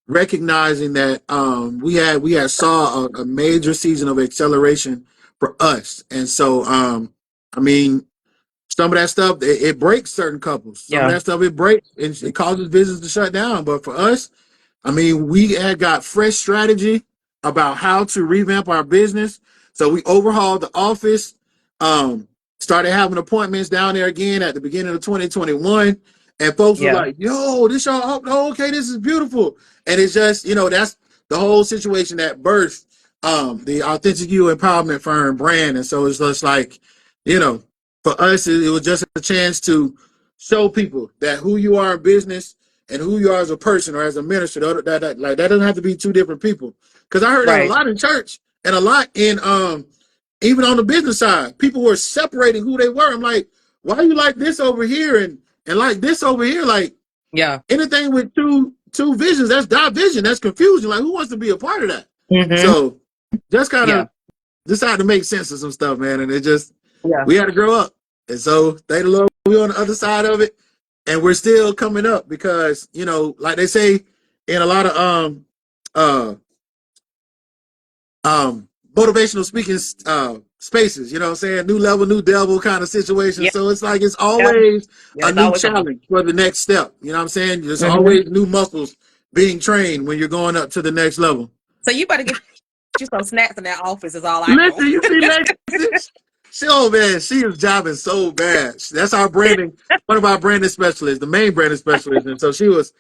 recognizing that we had saw a major season of acceleration for us. And so I mean, some of that stuff it breaks certain couples. Some of
Yeah.
that stuff it breaks and it causes business to shut down. But for us, I mean, we had got fresh strategy about how to revamp our business. So we overhauled the office, um, started having appointments down there again at the beginning of 2021. And folks were
Yeah.
like, yo, this y'all, oh, okay, this is beautiful. And it's just, that's the whole situation that birthed the Authentic You Empowerment Firm brand. And so it's just like, you know, for us, it was just a chance to show people that who you are in business and who you are as a person or as a minister. That doesn't have to be two different people. Because I heard that a
Right.
lot in church and a lot in even on the business side, people were separating who they were. I'm like, why you like this over here and like this over here? Like,
yeah,
anything with two visions, that's division, that's confusion. Like, who wants to be a part of that? So just kind of decided to make sense of some stuff, man. And it just, we had to grow up. And so thank the Lord, we're on the other side of it. And we're still coming up because, you know, like they say in a lot of motivational speaking spaces, you know what I'm saying? New level, new devil kind of situation.
Yeah.
So it's like it's always a new
always
challenge for the next step. You know what I'm saying? There's always new muscles being trained when you're going up to the next level.
So you better get you some snacks in that office is all I know.
Listen, you see Lexi? Oh man, she is jobbing so bad. That's our branding, one of our branding specialists, the main branding specialist. And so she was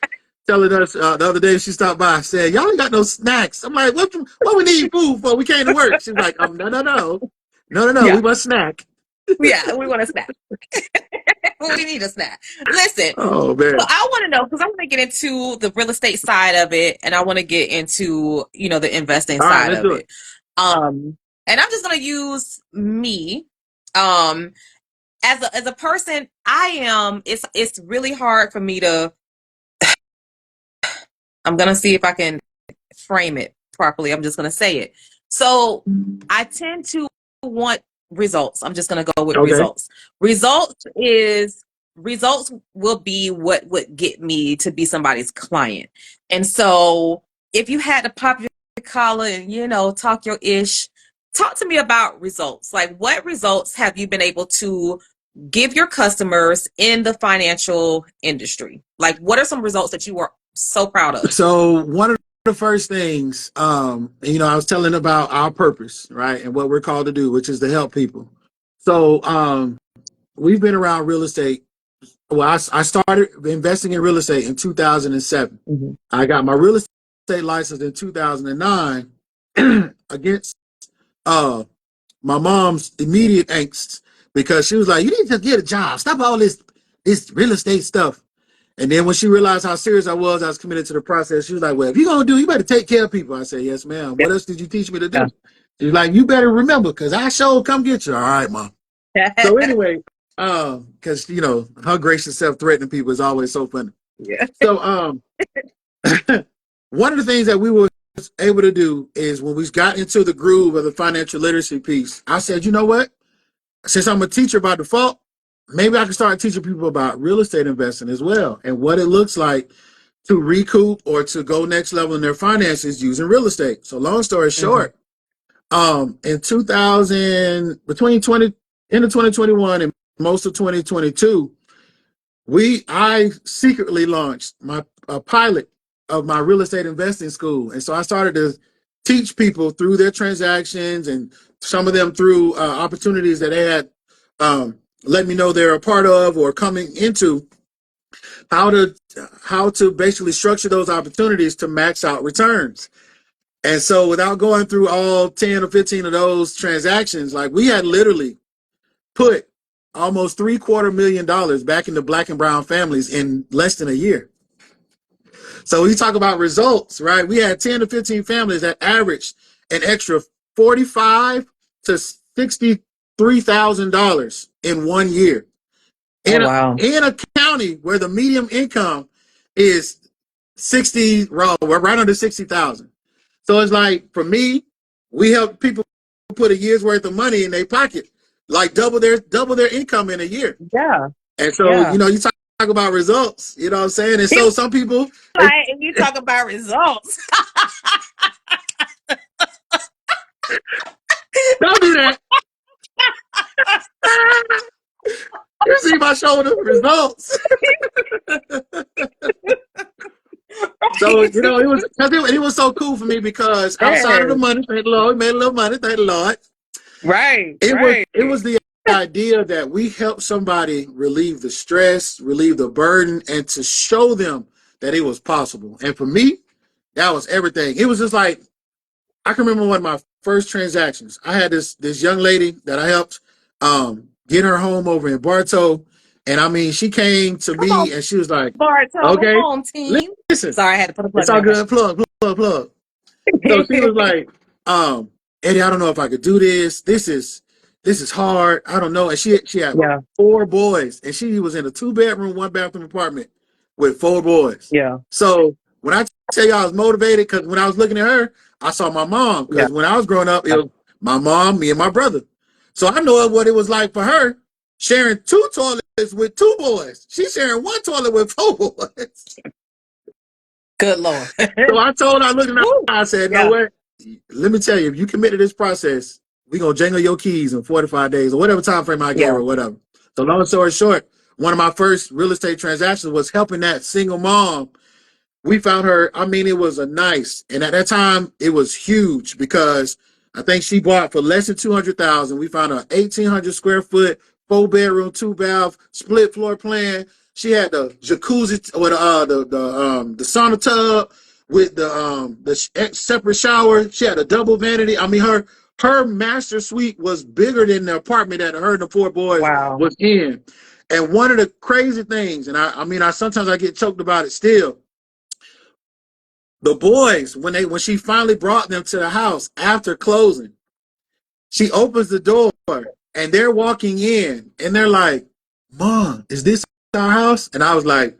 telling us the other day, she stopped by, said, y'all ain't got no snacks. I'm like, what we need food for? We came to work. She's like, no,
Yeah.
we must snack.
Yeah, we want a snack. We need a snack. Listen,
oh man.
So I want to know, because I want to get into the real estate side of it, and I want to get into, you know, the investing side of it. And I'm just going to use me as a person. It's really hard for me to, I'm going to see if I can frame it properly. I'm just going to say it. So I tend to want results. I'm just going to go with results. Results will be what would get me to be somebody's client. And so if you had to pop your collar and, you know, talk your ish, talk to me about results. Like, what results have you been able to give your customers in the financial industry? Like, what are some results that you are so proud of?
So one of the first things, you know, I was telling about our purpose, right? And what we're called to do, which is to help people. So we've been around real estate. Well, I started investing in real estate in 2007. I got my real estate license in 2009 against my mom's immediate angst, because she was like, you need to get a job. Stop all this real estate stuff. And then when she realized how serious I was committed to the process, she was like, well, if you're going to do, you better take care of people. I said, yes, ma'am. What else did you teach me to do? She was like, you better remember, because I sure come get you. All right, Mom. So anyway, because, you know, her gracious self-threatening people is always so funny.
Yeah.
So one of the things that we were able to do is, when we got into the groove of the financial literacy piece, I said, you know what? Since I'm a teacher by default, maybe I can start teaching people about real estate investing as well, and what it looks like to recoup or to go next level in their finances using real estate. So long story short, in 2000, end of 2021 and most of 2022, I secretly launched a pilot of my real estate investing school. And so I started to teach people through their transactions, and some of them through opportunities that they had let me know they're a part of or coming into, how to basically structure those opportunities to max out returns. And so without going through all 10 or 15 of those transactions, like, we had literally put almost $750,000 back into Black and brown families in less than a year. So when you talk about results, right? We had 10 to 15 families that averaged an extra $45,000 to $63,000 in 1 year. In a county where the median income is we're right under 60,000. So it's like, for me, we help people put a year's worth of money in their pocket, like double their income in a year.
Yeah.
And so, you know, you talk about results, you know what I'm saying? And so some people,
and you talk about results.
don't do that. You see my shoulder, results. So, you know, it was so cool for me, because outside of the money, thank the Lord, we made a little money, thank the Lord.
Right.
It was the idea that we help somebody relieve the stress, relieve the burden, and to show them that it was possible. And for me, that was everything. It was just like, I can remember one of my first transactions. I had this young lady that I helped get her home over in Bartow. And I mean, she came to me and she was like,
Bartow,
okay,
home team.
Listen,
sorry, I had to put a plug.
It's all good. Plug. So she was like, Eddie, I don't know if I could do this. This is hard. I don't know. And she had 4 boys, and she was in a 2-bedroom, 1-bathroom apartment with 4 boys.
Yeah.
So when I tell you I was motivated, because when I was looking at her, I saw my mom. Because when I was growing up, it was my mom, me, and my brother. So I know what it was like for her sharing 2 toilets with 2 boys. She's sharing 1 toilet with 4 boys.
Good Lord.
So I told her, looking at her, I said, no way. Let me tell you, if you commit to this process, we're going to jangle your keys in 45 days or whatever time frame I gave her or whatever. So long story short, one of my first real estate transactions was helping that single mom. We found her, I mean, it was a nice, and at that time, it was huge because I think she bought for less than $200,000. We found a 1,800 square foot, 4-bedroom, 2-bath, split floor plan. She had the jacuzzi with the sauna tub with the separate shower. She had a double vanity. I mean, her master suite was bigger than the apartment that her and the 4 boys was in. And one of the crazy things, and I mean, sometimes I get choked about it still. The boys, when she finally brought them to the house after closing, she opens the door and they're walking in and they're like, "Mom, is this our house?" And I was like,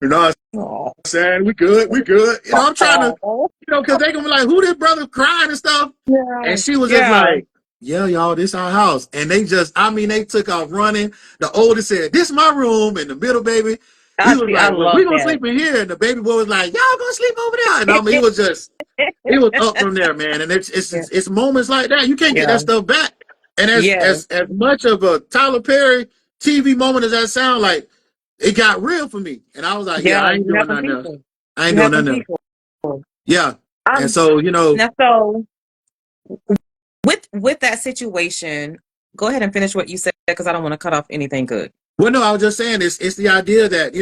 you know what I'm saying? We good. You know, I'm trying to, because they gonna be like, who this brother crying and stuff? And she was just like, yeah, y'all, this our house. And they took off running. The oldest said, this my room. And the middle baby, he was like, well, we gonna sleep in here. And the baby boy was like, y'all gonna sleep over there. And I mean, it was up from there, man. And it's moments like that. You can't get that stuff back. And as much of a Tyler Perry TV moment as that sound, like, it got real for me. And I was like, I ain't doing nothing else. I ain't doing nothing else. Yeah. And so,
Now, so with that situation, go ahead and finish what you said, because I don't want to cut off anything good.
Well, no, I was just saying it's the idea that,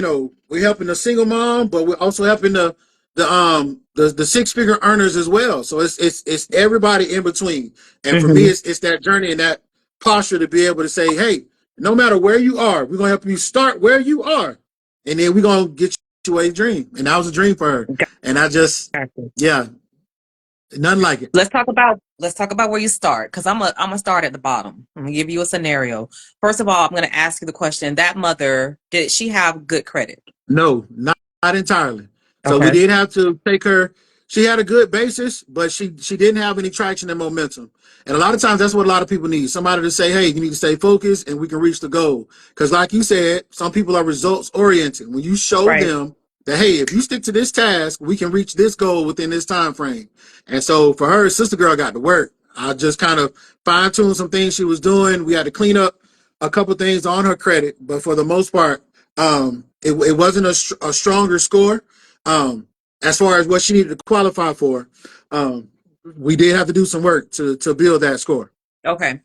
we're helping the single mom, but we're also helping the 6-figure earners as well. So it's everybody in between. And for me, it's that journey and that posture to be able to say, hey, no matter where you are, we're gonna help you start where you are, and then we're gonna get you a dream. And that was a dream for her. And I just, nothing like it.
Let's talk about where you start, because I'm gonna start at the bottom. I'm gonna give you a scenario. First of all, I'm gonna ask you the question: that mother, did she have good credit?
No, not entirely. So we did have to take her. She had a good basis, but she didn't have any traction and momentum. And a lot of times that's what a lot of people need. Somebody to say, hey, you need to stay focused and we can reach the goal. Because like you said, some people are results oriented. When you show them that, hey, if you stick to this task, we can reach this goal within this time frame. And so for her, sister girl got to work. I just kind of fine-tuned some things she was doing. We had to clean up a couple things on her credit. But for the most part, it wasn't a stronger score. As far as what she needed to qualify for, we did have to do some work to build that score.
Okay.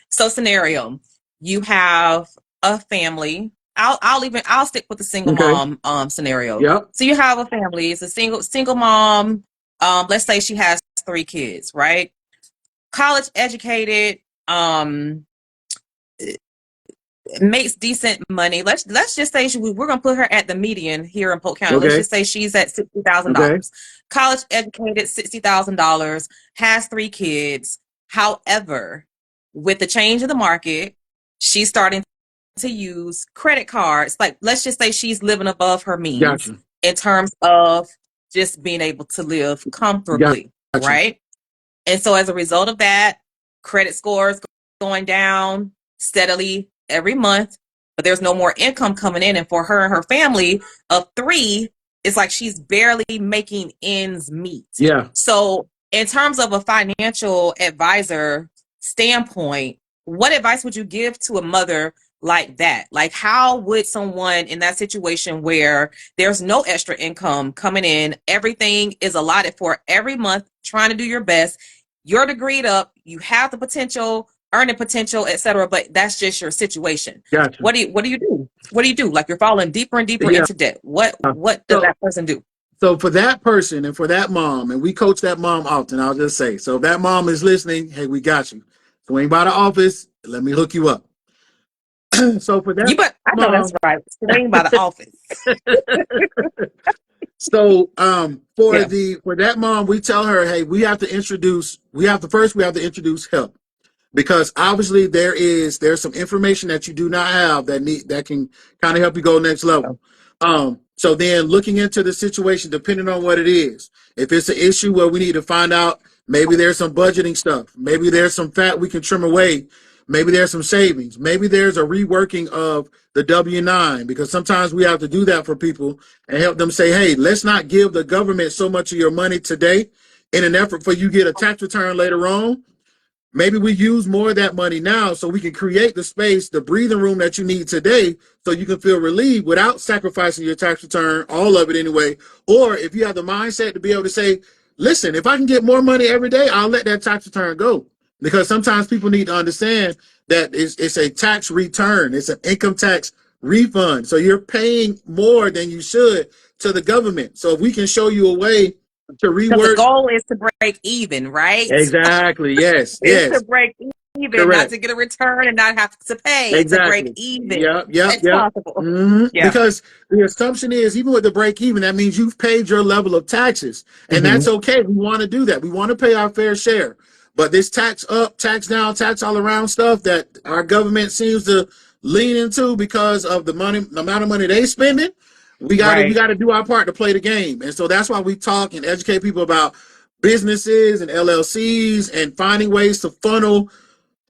So scenario, you have a family. I'll stick with the single mom scenario.
Yep.
So you have a family. It's a single mom. Let's say she has 3 kids, right? College educated, makes decent money. Let's just say we're gonna put her at the median here in Polk County. Let's just say she's at $60,000. College educated, $60,000, has 3 kids. However, with the change of the market, she's starting to use credit cards. Like, let's just say she's living above her means in terms of just being able to live comfortably, right? And so as a result of that, credit scores going down steadily every month, but there's no more income coming in. And for her and her family of 3, it's like she's barely making ends meet.
Yeah.
So in terms of a financial advisor standpoint, what advice would you give to a mother like that? Like, how would someone in that situation where there's no extra income coming in, everything is allotted for every month, trying to do your best, you're degreed up, you have the potential, earning potential, etc., but that's just your situation. What do you do? What do you do? Like, you're falling deeper and deeper into debt. What does that person do?
So for that person and for that mom, and we coach that mom often, I'll just say, so if that mom is listening, hey, we got you. Swing by the office, let me hook you up. So for that,
I know that's right. Swing by the office.
So
Yeah.
for that mom, we tell her, hey, we have to introduce help. Because obviously there's some information that you do not have that can kind of help you go next level. So then looking into the situation, depending on what it is, if it's an issue where we need to find out, maybe there's some budgeting stuff, maybe there's some fat we can trim away, maybe there's some savings, maybe there's a reworking of the W-9, because sometimes we have to do that for people and help them say, hey, let's not give the government so much of your money today in an effort for you to get a tax return later on. Maybe we use more of that money now so we can create the space, the breathing room that you need today so you can feel relieved without sacrificing your tax return, all of it anyway. Or if you have the mindset to be able to say, listen, if I can get more money every day, I'll let that tax return go. Because sometimes people need to understand that it's a tax return. It's an income tax refund. So you're paying more than you should to the government. So if we can show you a way to
Because the
rework.
goal is to break even, right?
Exactly. Yes.
It's to
Yes.
break even, not
Correct.
to get a return and not have to pay. It's to break
Exactly.
even.
Yep. Yep.
It's
Yep.
possible. Yeah.
Because the assumption is, even with the break even, that means you've paid your level of taxes, and
Mm-hmm.
that's okay. We want to do that. We want to pay our fair share. But this tax up, tax down, tax all around stuff that our government seems to lean into because of the amount of money they spending, we
Right.
gotta do our part to play the game. And so that's why we talk and educate people about businesses and LLCs and finding ways to funnel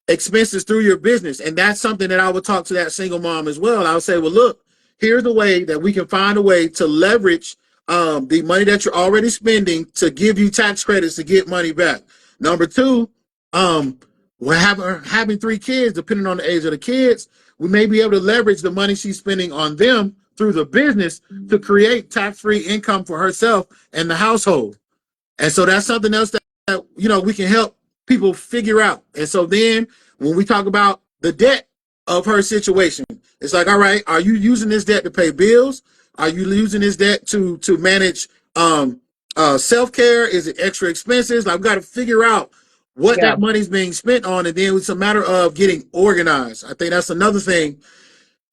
expenses through your business. And that's something that I would talk to that single mom as well. I would say, well, look, here's a way that we can find a way to leverage the money that you're already spending to give you tax credits to get money back. Number two, we're having 3 kids, depending on the age of the kids, we may be able to leverage the money she's spending on them through the business to create tax-free income for herself and the household. And so that's something else that we can help people figure out. And so then when we talk about the debt of her situation, it's like, all right, are you using this debt to pay bills? Are you using this debt to manage self-care? Is it extra expenses? Like, we've got to figure out what
Yeah.
that money's being spent on, and then it's a matter of getting organized. I think that's another thing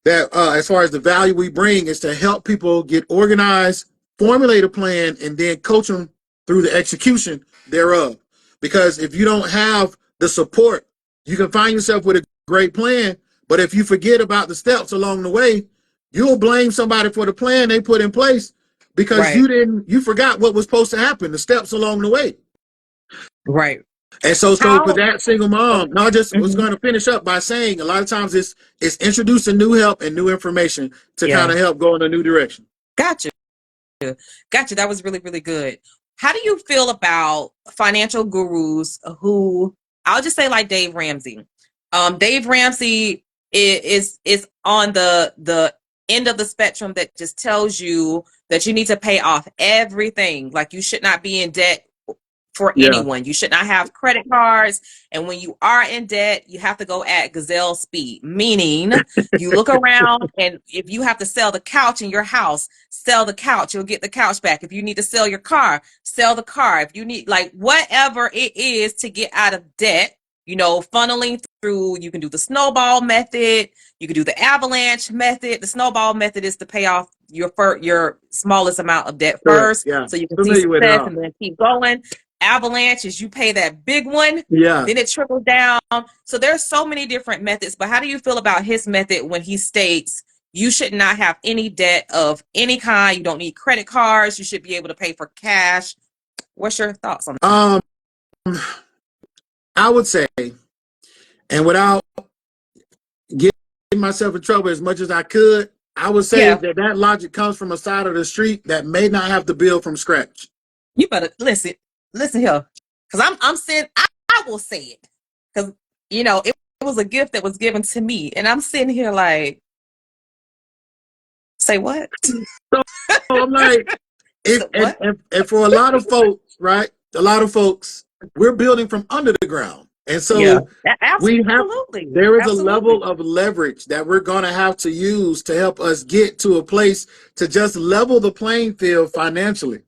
that as far as the value we bring is to help people get organized, formulate a plan, and then coach them through the execution thereof. Because if you don't have the support, you can find yourself with a great plan, but if you forget about the steps along the way, you'll blame somebody for the plan they put in place because
Right.
you forgot what was supposed to happen, the steps along the way.
Right.
And so for
How?
that single mom, no, I just was
Mhm.
going to finish up by saying a lot of times it's introducing new help and new information to kind
Yeah.
of help go in a new direction.
Gotcha. Gotcha. That was really, really good. How do you feel about financial gurus who, I'll just say like Dave Ramsey? Dave Ramsey is on the end of the spectrum that just tells you that you need to pay off everything. Like, you should not be in debt for
Yeah.
anyone. You should not have credit cards. And when you are in debt, you have to go at gazelle speed, meaning you look around, and if you have to sell the couch in your house, sell the couch, you'll get the couch back. If you need to sell your car, sell the car. If you need, like, whatever it is to get out of debt, funneling through, you can do the snowball method, you can do the avalanche method. The snowball method is to pay off your smallest amount of debt
Correct.
first,
Yeah.
so you can see
Familiar with it
success
all.
and then keep going. Avalanche is you pay that big one,
Yeah.
then it trickles down. So there's so many different methods, but how do you feel about his method when he states you should not have any debt of any kind? You don't need credit cards. You should be able to pay for cash. What's your thoughts on that?
I would say, and without getting myself in trouble as much as I could, I would say
Yeah,
that logic comes from a side of the street that may not have to build from scratch.
you better listen. Listen here, because I'm saying I will say it, because it was a gift that was given to me, and I'm sitting here like, say what?
So I'm like, if
What?
and for a lot of folks, right? A lot of folks, we're building from under the ground. And
Yeah,
so
absolutely,
there is a
absolutely.
level of leverage that we're going to have to use to help us get to a place to just level the playing field financially.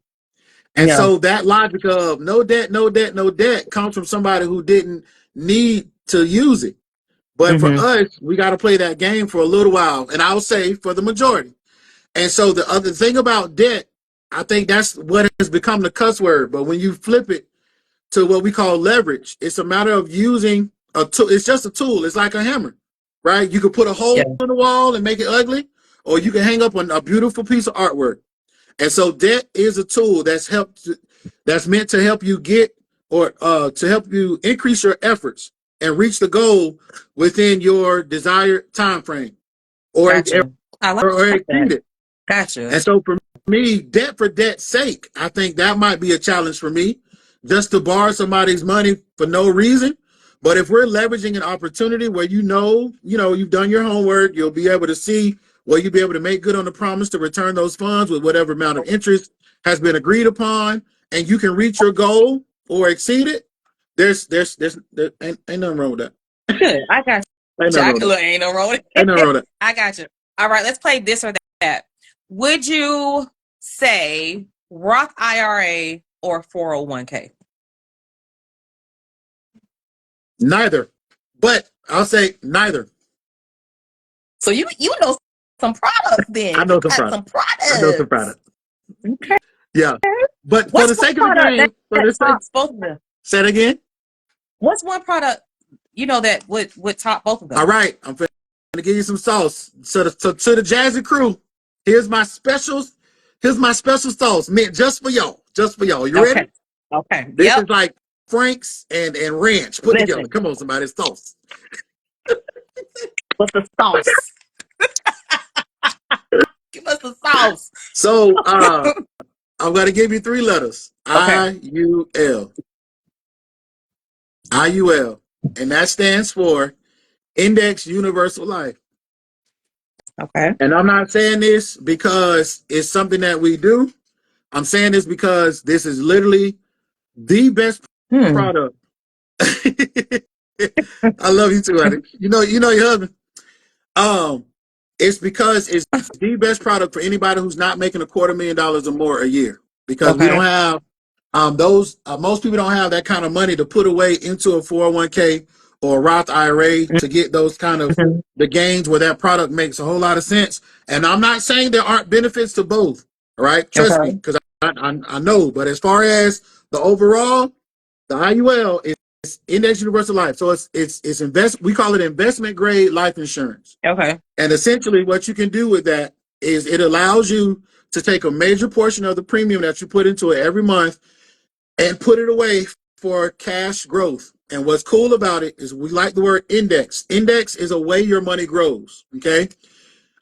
And
Yeah.
so that logic of no debt, no debt, no debt comes from somebody who didn't need to use it. But for
Mm-hmm.
us, we got to play that game for a little while. And I'll say for the majority. And so the other thing about debt I think that's what has become the cuss word. But when you flip it to what we call leverage, it's a matter of using a tool. It's just a tool. It's like a hammer, right? You could put a hole
Yeah.
in the wall and make it ugly, or you can hang up a beautiful piece of artwork. And so debt is a tool that's meant to help you get or to help you increase your efforts and reach the goal within your desired time frame or
Gotcha. I like
or exceed
that.
it.
Gotcha.
And so for me, debt for debt's sake, I think that might be a challenge for me, just to borrow somebody's money for no reason. But if we're leveraging an opportunity where you've done your homework, you'll be able to see where you'll be able to make good on the promise to return those funds with whatever amount of interest has been agreed upon, and you can reach your goal or exceed it. There ain't nothing wrong with that.
Good. I got
Ain't
you.
nothing wrong with that.
Look, ain't no wrong with
Ain't nothing wrong with that.
I got you. All right, let's play this or that. Would you say Roth IRA or 401k?
Neither, but I'll say neither.
So you know some products then.
I know
You
some
got
products.
some products.
I know some products.
Okay.
Yeah, but for
What's
the
one
sake of the
product
game,
that tops both of them?
say it again.
What's one product that would top both of them?
All right, I'm going to give you some sauce. So to the Jazzy crew, here's my special sauce meant just for y'all. Just for y'all. You ready?
Okay.
This
Yep.
is like Frank's and ranch put together. Come on, somebody, sauce.
What's the sauce? Give us the sauce.
So I'm going to give you 3 letters.
Okay.
IUL. IUL. And that stands for Index Universal Life.
Okay.
And I'm not saying this because it's something that we do. I'm saying this because this is literally the best product. I love you too, honey. You know your husband. It's because it's the best product for anybody who's not making $250,000 or more a year. Because we don't have most people don't have that kind of money to put away into a 401k or a Roth IRA to get those kind of the gains where that product makes a whole lot of sense. And I'm not saying there aren't benefits to both. All right, trust me, because I know. But as far as the overall, the IUL is Index Universal Life. So we call it investment grade life insurance.
Okay.
And essentially what you can do with that is it allows you to take a major portion of the premium that you put into it every month and put it away for cash growth. And what's cool about it is we like the word index. Index is a way your money grows. Okay.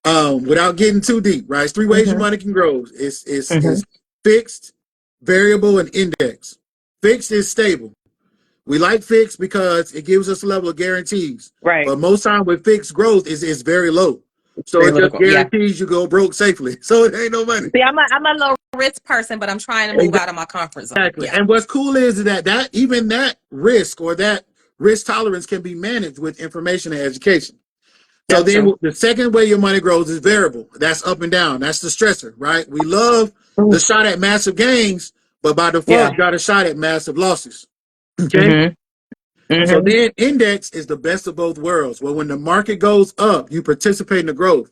Without getting too deep, right? It's 3 ways your money can grow. It's fixed, variable, and index. Fixed is stable. We like fixed because it gives us a level of guarantees.
Right.
But most time with fixed growth is very low. So it just guarantees you go broke safely. So it ain't no money.
See, I'm a low risk person, but I'm trying to move out of my comfort zone.
Exactly. Yeah. And what's cool is that even that risk or that risk tolerance can be managed with information and education. So then the second way your money grows is variable. That's up and down. That's the stressor, right? We love the shot at massive gains, but by default, you got a shot at massive losses. Okay. So then index is the best of both worlds. Well, when the market goes up, you participate in the growth.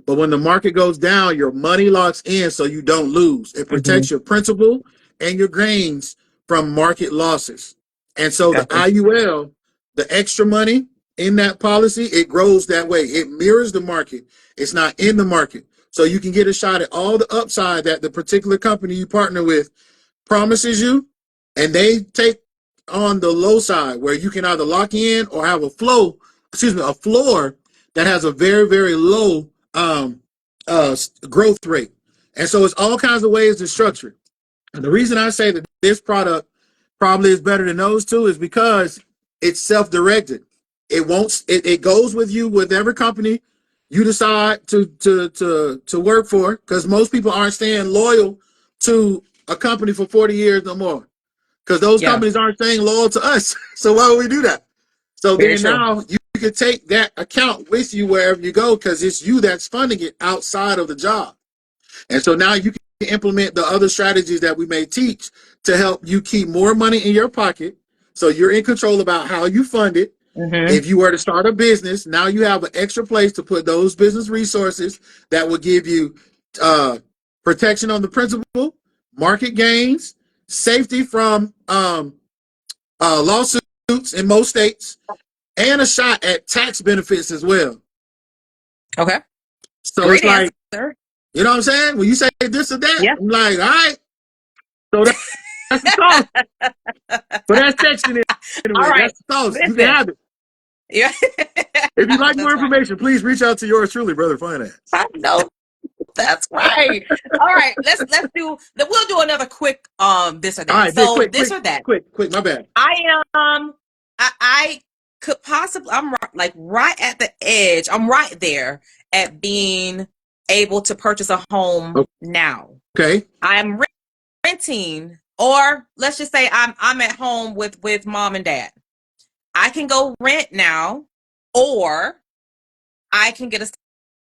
But when the market goes down, your money locks in so you don't lose. It protects your principal and your gains from market losses. And so the IUL, the extra money in that policy, it grows that way. It mirrors the market. It's not in the market. So you can get a shot at all the upside that the particular company you partner with promises you, and they take on the low side where you can either lock in or have a floor that has a very, very low growth rate. And so it's all kinds of ways to structure it. And the reason I say that this product probably is better than those two is because it's self-directed. It goes with you with every company you decide to work for, because most people aren't staying loyal to a company for 40 years or more. Because those companies aren't staying loyal to us. So why would we do that? So then now you can take that account with you wherever you go, because it's you that's funding it outside of the job. And so now you can implement the other strategies that we may teach to help you keep more money in your pocket. So you're in control about how you fund it. If you were to start a business, now you have an extra place to put those business resources that will give you protection on the principal market gains, safety from lawsuits in most states, and a shot at tax benefits as well.
Okay.
So
Great
it's like,
answer.
you know what I'm saying? When you say this or that,
Yeah.
I'm like, all right. So that's the cost. For that section
All
anyway,
right.
that's the cost. You can
Listen.
have it.
Yeah.
If you'd like more
That's right.
information, please reach out to yours truly, Brother Finance.
I know. That's right. All right. We'll do another quick this or
All
that.
right, big,
So
quick,
this or that.
my bad.
I could possibly, I'm like right at the edge. I'm right there at being able to purchase a home now.
Okay.
I'm renting, or let's just say I'm at home with mom and dad. I can go rent now, or I can get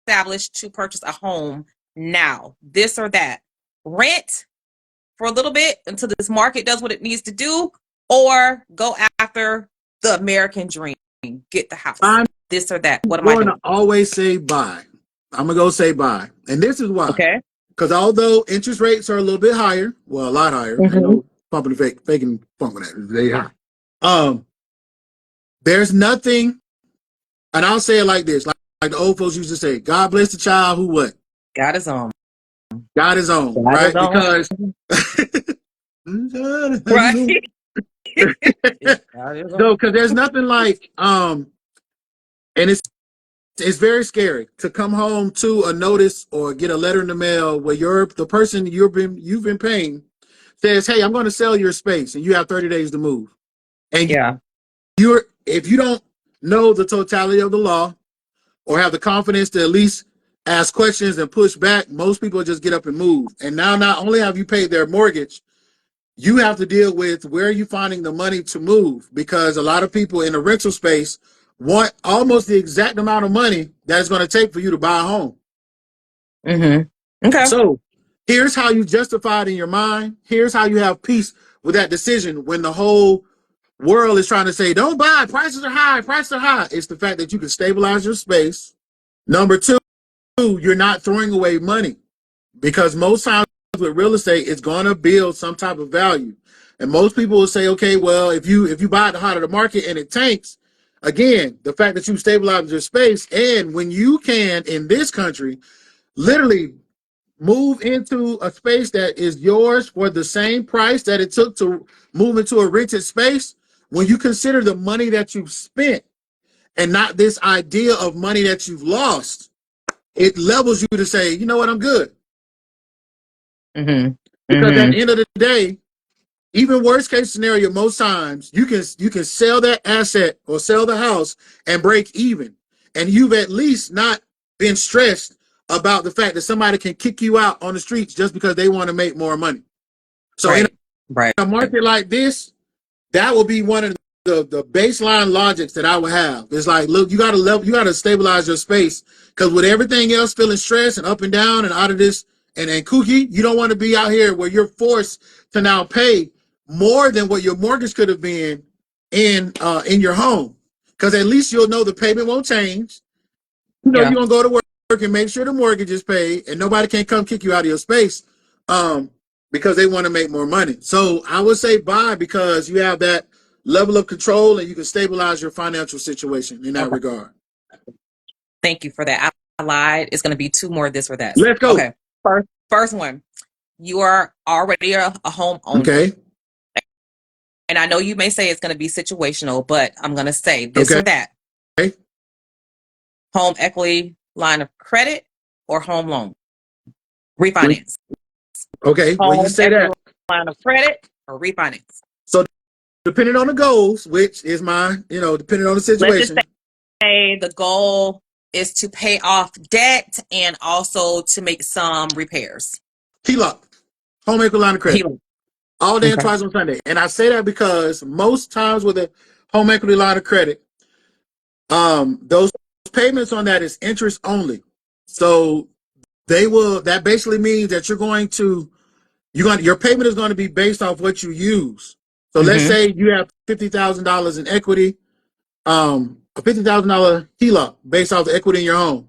established to purchase a home now. This or that. Rent for a little bit until this market does what it needs to do, or go after the American dream, get the house. This or that. What am I
going
doing?
to always say buy. I'm going to go say buy. And this is why.
Okay.
Because although interest rates are a little bit higher, well, a lot higher, ain't no pumping and faking pumping that. They high. There's nothing, and I'll say it like this, like the old folks used to say, God bless the child who what?
Got his own.
Got his own,
Got
right?
his own.
Because
Right.
no, because there's nothing like and it's very scary to come home to a notice or get a letter in the mail where the person you've been paying says, hey, I'm going to sell your space and you have 30 days to move. And if you don't know the totality of the law or have the confidence to at least ask questions and push back, most people just get up and move. And now not only have you paid their mortgage, you have to deal with where are you finding the money to move, because a lot of people in the rental space want almost the exact amount of money that it's going to take for you to buy a home.
Okay.
So here's how you justify it in your mind. Here's how you have peace with that decision when the whole world is trying to say, don't buy, prices are high, prices are high. It's the fact that you can stabilize your space. Number two, you're not throwing away money, because most times with real estate, it's going to build some type of value. And most people will say, okay, well, if you buy at the height of the market and it tanks, again, the fact that you stabilize your space, and when you can in this country literally move into a space that is yours for the same price that it took to move into a rented space, when you consider the money that you've spent and not this idea of money that you've lost, it levels you to say, you know what, I'm good. Because at the end of the day, even worst case scenario, most times you can sell that asset or sell the house and break even, and you've at least not been stressed about the fact that somebody can kick you out on the streets just because they want to make more money. So in a market like this, that will be one of the baseline logics that I would have. It's like, look, you got to stabilize your space, because with everything else feeling stressed and up and down and out of this and kooky, you don't want to be out here where you're forced to now pay more than what your mortgage could have been in your home, because at least you'll know the payment won't change. You know, you're gonna go to work and make sure the mortgage is paid, and nobody can come kick you out of your space because they want to make more money. So I would say buy, because you have that level of control and you can stabilize your financial situation in that regard.
Thank you for that. I lied. It's going to be two more this or that.
Let's go.
Okay. First one. You are already a homeowner.
Okay.
And I know you may say it's going to be situational, but I'm going to say this or that.
Okay.
Home equity line of credit or home loan? Refinance.
Okay.
Home
well, you say that.
Line of credit or refinance?
So depending on the goals, which is depending on the situation.
Let's just say the goal is to pay off debt and also to make some repairs.
HELOC, home equity line of credit. HELOC. All day and twice on Sunday. And I say that because most times with a home equity line of credit, those payments on that is interest only. So that basically means that your payment is going to be based off what you use. So let's say you have $50,000 in equity, a $50,000 HELOC based off the equity in your home,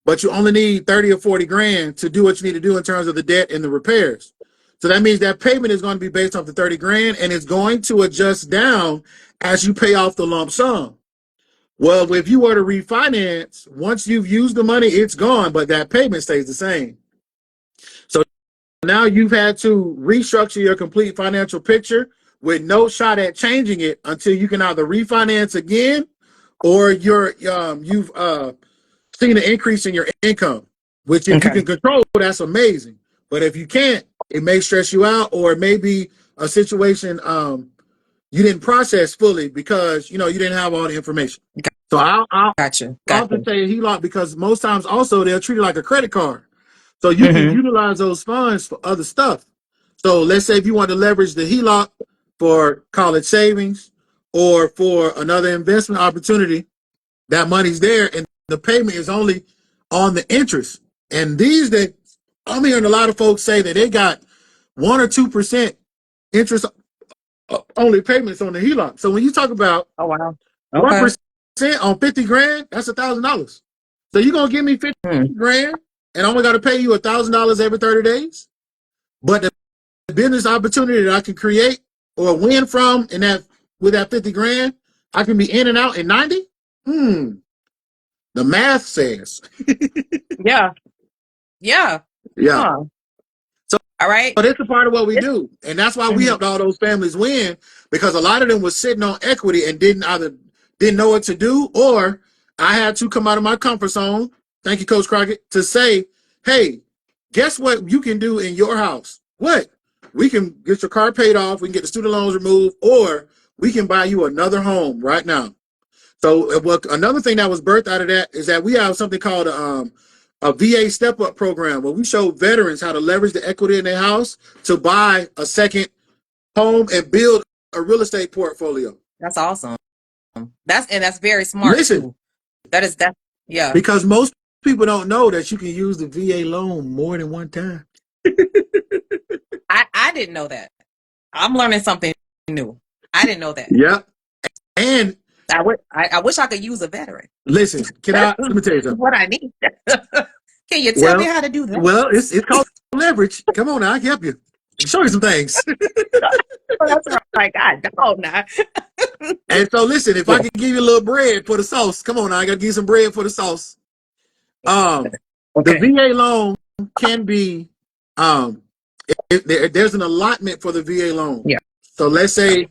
but you only need 30 or 40 grand to do what you need to do in terms of the debt and the repairs. So that means that payment is going to be based off the 30 grand, and it's going to adjust down as you pay off the lump sum. Well, if you were to refinance, once you've used the money, it's gone, but that payment stays the same. So now you've had to restructure your complete financial picture with no shot at changing it until you can either refinance again or you've seen an increase in your income, which if you can control, that's amazing. But if you can't, it may stress you out, or it may be a situation you didn't process fully because you didn't have all the information. So I'll often say HELOC because most times also they'll treat it like a credit card. So you can utilize those funds for other stuff. So let's say if you want to leverage the HELOC for college savings or for another investment opportunity, that money's there and the payment is only on the interest. And these days, I'm hearing a lot of folks say that they got 1 or 2% interest only payments on the HELOC. So when you talk about 1% on 50 grand, that's $1,000. So you're gonna give me 50 grand and I'm only gotta pay you $1,000 every 30 days. But the business opportunity that I can create or win from in that with that 50 grand, I can be in and out in 90. The math says.
Yeah. Huh.
So
all right.
But it's a part of what we do. And that's why we helped all those families win, because a lot of them was sitting on equity and didn't know what to do, or I had to come out of my comfort zone. Thank you, Coach Crockett, to say, hey, guess what you can do in your house? What? We can get your car paid off, we can get the student loans removed, or we can buy you another home right now. So another thing that was birthed out of that is that we have something called a VA step-up program where we show veterans how to leverage the equity in their house to buy a second home and build a real estate portfolio.
That's awesome. That's very smart.
Listen,
too. Yeah.
Because most people don't know that you can use the VA loan more than one time.
I didn't know that. I'm learning something new. I didn't know that.
Yeah. And
I wish I could use a veteran.
Listen, let me tell you something.
What I need. Can you tell me how to do that?
Well, it's called leverage. Come on now, I can help you. Show you some things.
That's right. God, no, now.
And so listen, if I can give you a little bread for the sauce, come on now, I gotta give you some bread for the sauce. The VA loan can be there's an allotment for the VA loan.
Yeah.
So let's say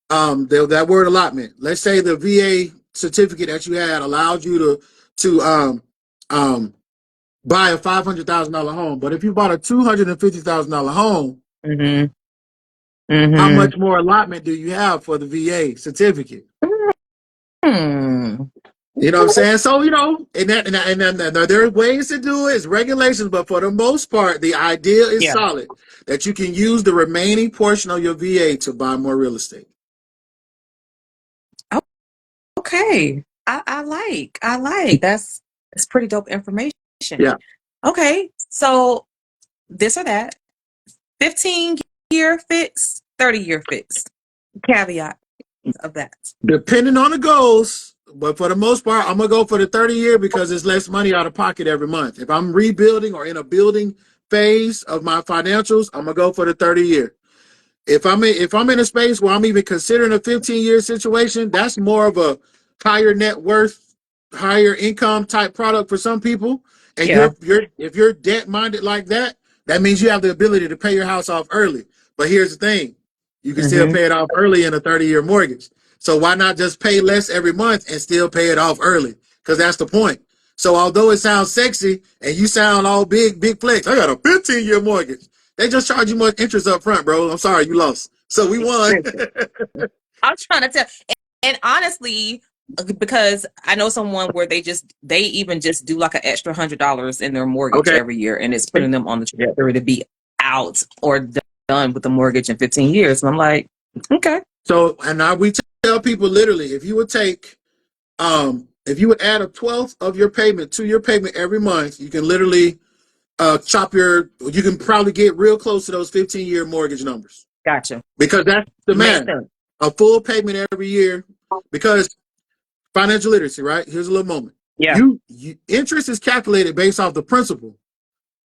that word allotment. Let's say the VA certificate that you had allowed you to buy a $500,000 home. But if you bought a $250,000 home, how much more allotment do you have for the VA certificate? You know what I'm saying? So, and there are ways to do it, it's regulations, but for the most part, the idea is solid, that you can use the remaining portion of your VA to buy more real estate.
Okay. I like. That's pretty dope information.
Yeah.
Okay. So this or that, 15-year fixed, 30-year fixed. Caveat of that.
Depending on the goals, but for the most part, I'm gonna go for the 30-year because it's less money out of pocket every month. If I'm rebuilding or in a building phase of my financials, I'm gonna go for the 30-year. If I'm in a space where I'm even considering a 15-year situation, that's more of a higher net worth, higher income type product for some people. And if you're debt minded like that, that means you have the ability to pay your house off early. But here's the thing, you can still pay it off early in a 30-year mortgage. So why not just pay less every month and still pay it off early? Because that's the point. So although it sounds sexy and you sound all big flex, I got a 15-year mortgage. They just charge you much interest up front, bro. I'm sorry, you lost. So we won.
I'm trying to tell. And honestly, because I know someone where they even just do like an extra $100 in their mortgage every year, and it's putting them on the trajectory to be out or done with the mortgage in 15 years. And I'm like, okay.
So, and now we tell people literally, if you would take, if you would add a 12th of your payment to your payment every month, you can literally you can probably get real close to those 15-year mortgage numbers.
Gotcha.
Because that's the math. A full payment every year. Because financial literacy, right? Here's a little moment.
Yeah.
Interest is calculated based off the principal.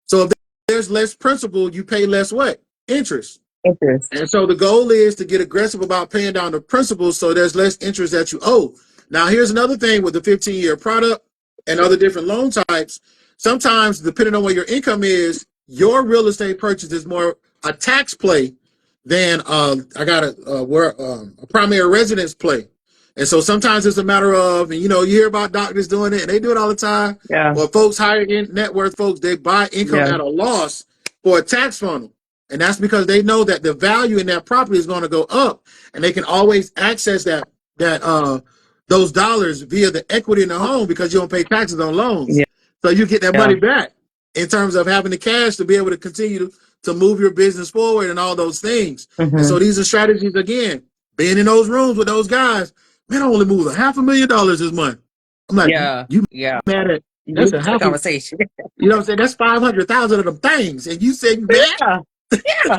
So if there's less principal, you pay less what? interest.
Interest.
And so the goal is to get aggressive about paying down the principal so there's less interest that you owe. Now, here's another thing with the 15-year product and other different loan types. Sometimes, depending on what your income is, your real estate purchase is more a tax play than I got a primary residence play. And so sometimes it's a matter of, and you hear about doctors doing it, and they do it all the time.
Yeah.
Or folks hire net worth folks, they buy income at a loss for a tax funnel. And that's because they know that the value in that property is going to go up, and they can always access those dollars via the equity in the home because you don't pay taxes on loans.
Yeah.
So you get that money back in terms of having the cash to be able to continue to move your business forward and all those things.
Mm-hmm.
And so these are strategies, again, being in those rooms with those guys. Man, I only moved $500,000 this month. I'm like, you mad at that's a half
conversation.
You know what I'm saying? That's 500,000 of them things. And you said you mad?
Yeah.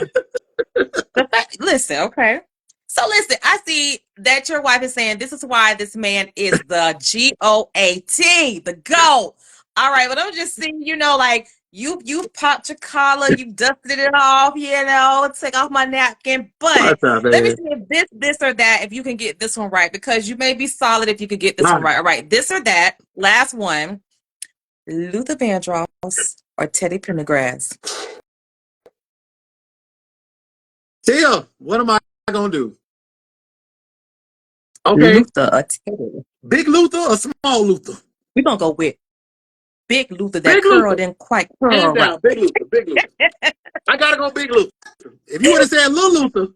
Listen, okay. So listen, I see that your wife is saying this is why this man is the GOAT, the GOAT. All right, but I'm just seeing, like you popped your collar, you dusted it off, take off my napkin. But let me see if this or that, if you can get this one right, because you may be solid if you could get this one right. All right, this or that. Last one. Luther Vandross or Teddy Pendergrass?
Tia, what am I gonna do? Okay.
Luther or Teddy?
Big Luther or small Luther?
We're gonna go with Big Luther. That curl didn't quite curl right.
Big Luther, Big Luther. I gotta go Big Luther. If you would have said Little Luther,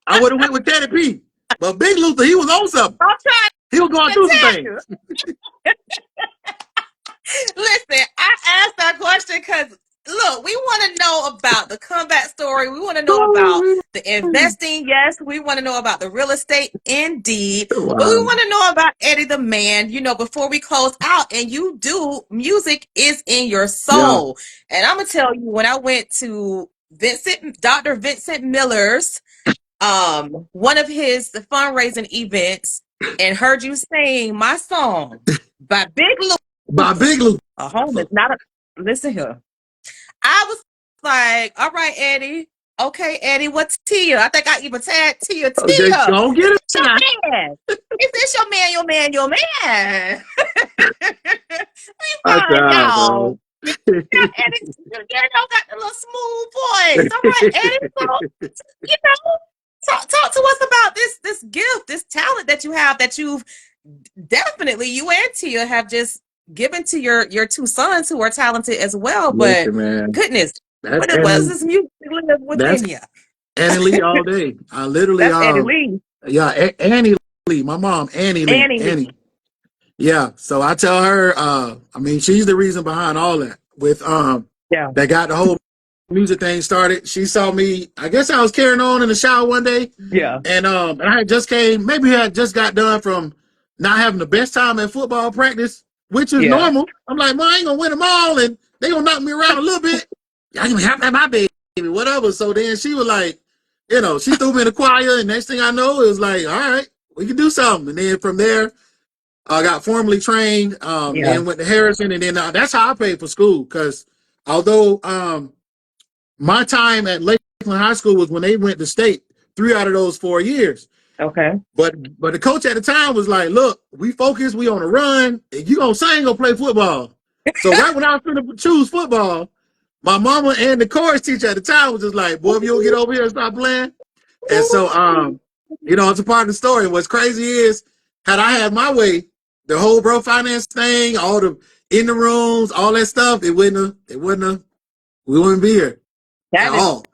I would have went with Teddy P. But Big Luther, he was on something. He was going through some things.
Listen, I asked that question because look, we want to know about the comeback story. We want to know about the investing. Yes, we want to know about the real estate. Indeed. Wow. But we want to know about Eddie the man, before we close out. And music is in your soul. Yeah. And I'm going to tell you, when I went to Dr. Vincent Miller's, one of his fundraising events and heard you sing my song by Big Lou.
By Big Lou.
A home is not listen here. I was like, all right, Eddie. Okay, Eddie, what's Tia? I think I even tagged Tia. Tia.
Don't get it.
Is this your man? We find out. Eddie, got the little smooth voice. All right, Eddie. So, talk to us about this gift, this talent that you have, that you've definitely, you and Tia have just given to your two sons who are talented as well. But goodness, what is this music live within you?
Annie Lee all day. I literally
Annie Lee.
Yeah, Annie Lee. My mom, Annie Lee. Annie. Yeah. So I tell her, she's the reason behind all that. With that got the whole music thing started. She saw me, I guess I was carrying on in the shower one day.
Yeah.
And I had just got done from not having the best time at football practice, which is normal. I'm like, I ain't gonna win them all, and they gonna knock me around a little bit. I can have my baby, whatever. So then she was like, she threw me in the choir, and next thing I know, it was like, all right, we can do something. And then from there, I got formally trained, then went to Harrison, and then that's how I paid for school. Because although my time at Lakeland High School was when they went to state 3 out of those 4 years.
Okay.
But the coach at the time was like, look, we focus, we on a run. If you gonna sing, go play football. So right when I was going to choose football, my mama and the chorus teacher at the time was just like, boy, if you don't get over here and stop playing. And so, it's a part of the story. What's crazy is, had I had my way, the whole bro finance thing, all the in the rooms, all that stuff, we wouldn't be here. At all.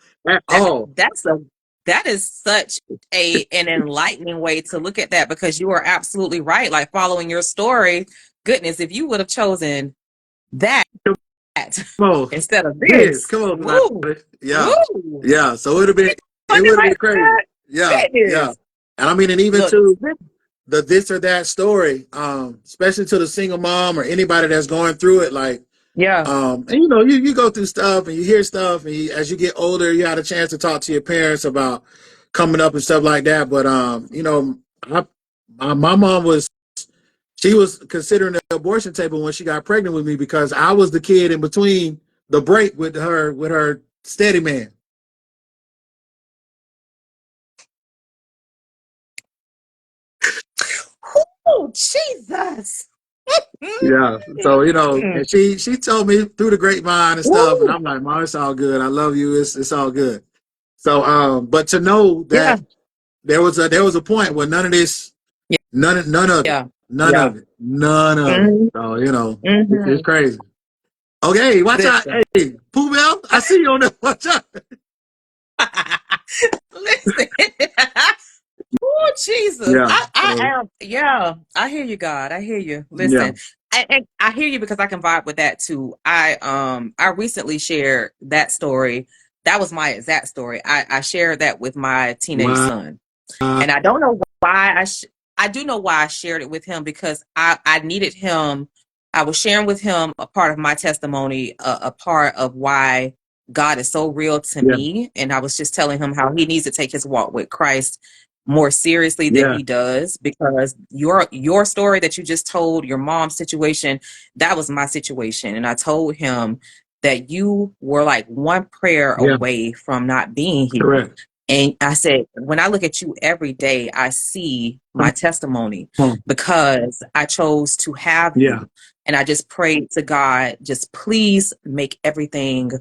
That is such an enlightening way to look at that, because you are absolutely right. Like, following your story, goodness, if you would have chosen that instead of this,
come on, yeah. So it would have been crazy. Yeah. And and even to the this or that story, especially to the single mom or anybody that's going through it, like. And you go through stuff and you hear stuff, and as you get older, you had a chance to talk to your parents about coming up and stuff like that. But my mom was considering the abortion table when she got pregnant with me, because I was the kid in between the break with her steady man.
Oh, Jesus.
Yeah. So, and she told me through the grapevine and stuff, and I'm like, Mom, it's all good. I love you. It's all good. So, but to know
Yeah.
that there was a point where none of this,
Yeah.
none of it,
Yeah.
none of it. So, it's crazy. Okay, watch out.
Listen.
Hey, Pooh Bell, I see you on there. Watch out.
Listen. Oh, Jesus.
Yeah.
I am. Yeah. I hear you, God. I hear you.
Yeah.
Listen. I hear you because I can vibe with that too. I recently shared that story. That was my exact story. I shared that with my teenage
Wow.
son. And I don't know why I do know why I shared it with him, because I needed him. I was sharing with him a part of my testimony, a part of why God is so real to me. And I was just telling him how he needs to take his walk with Christ more seriously than he does, because your story that you just told, your mom's situation, that was my situation. And I told him that you were like one prayer away from not being here.
Correct.
And I said, when I look at you every day, I see my testimony because I chose to have you. And I just prayed to God, just please make everything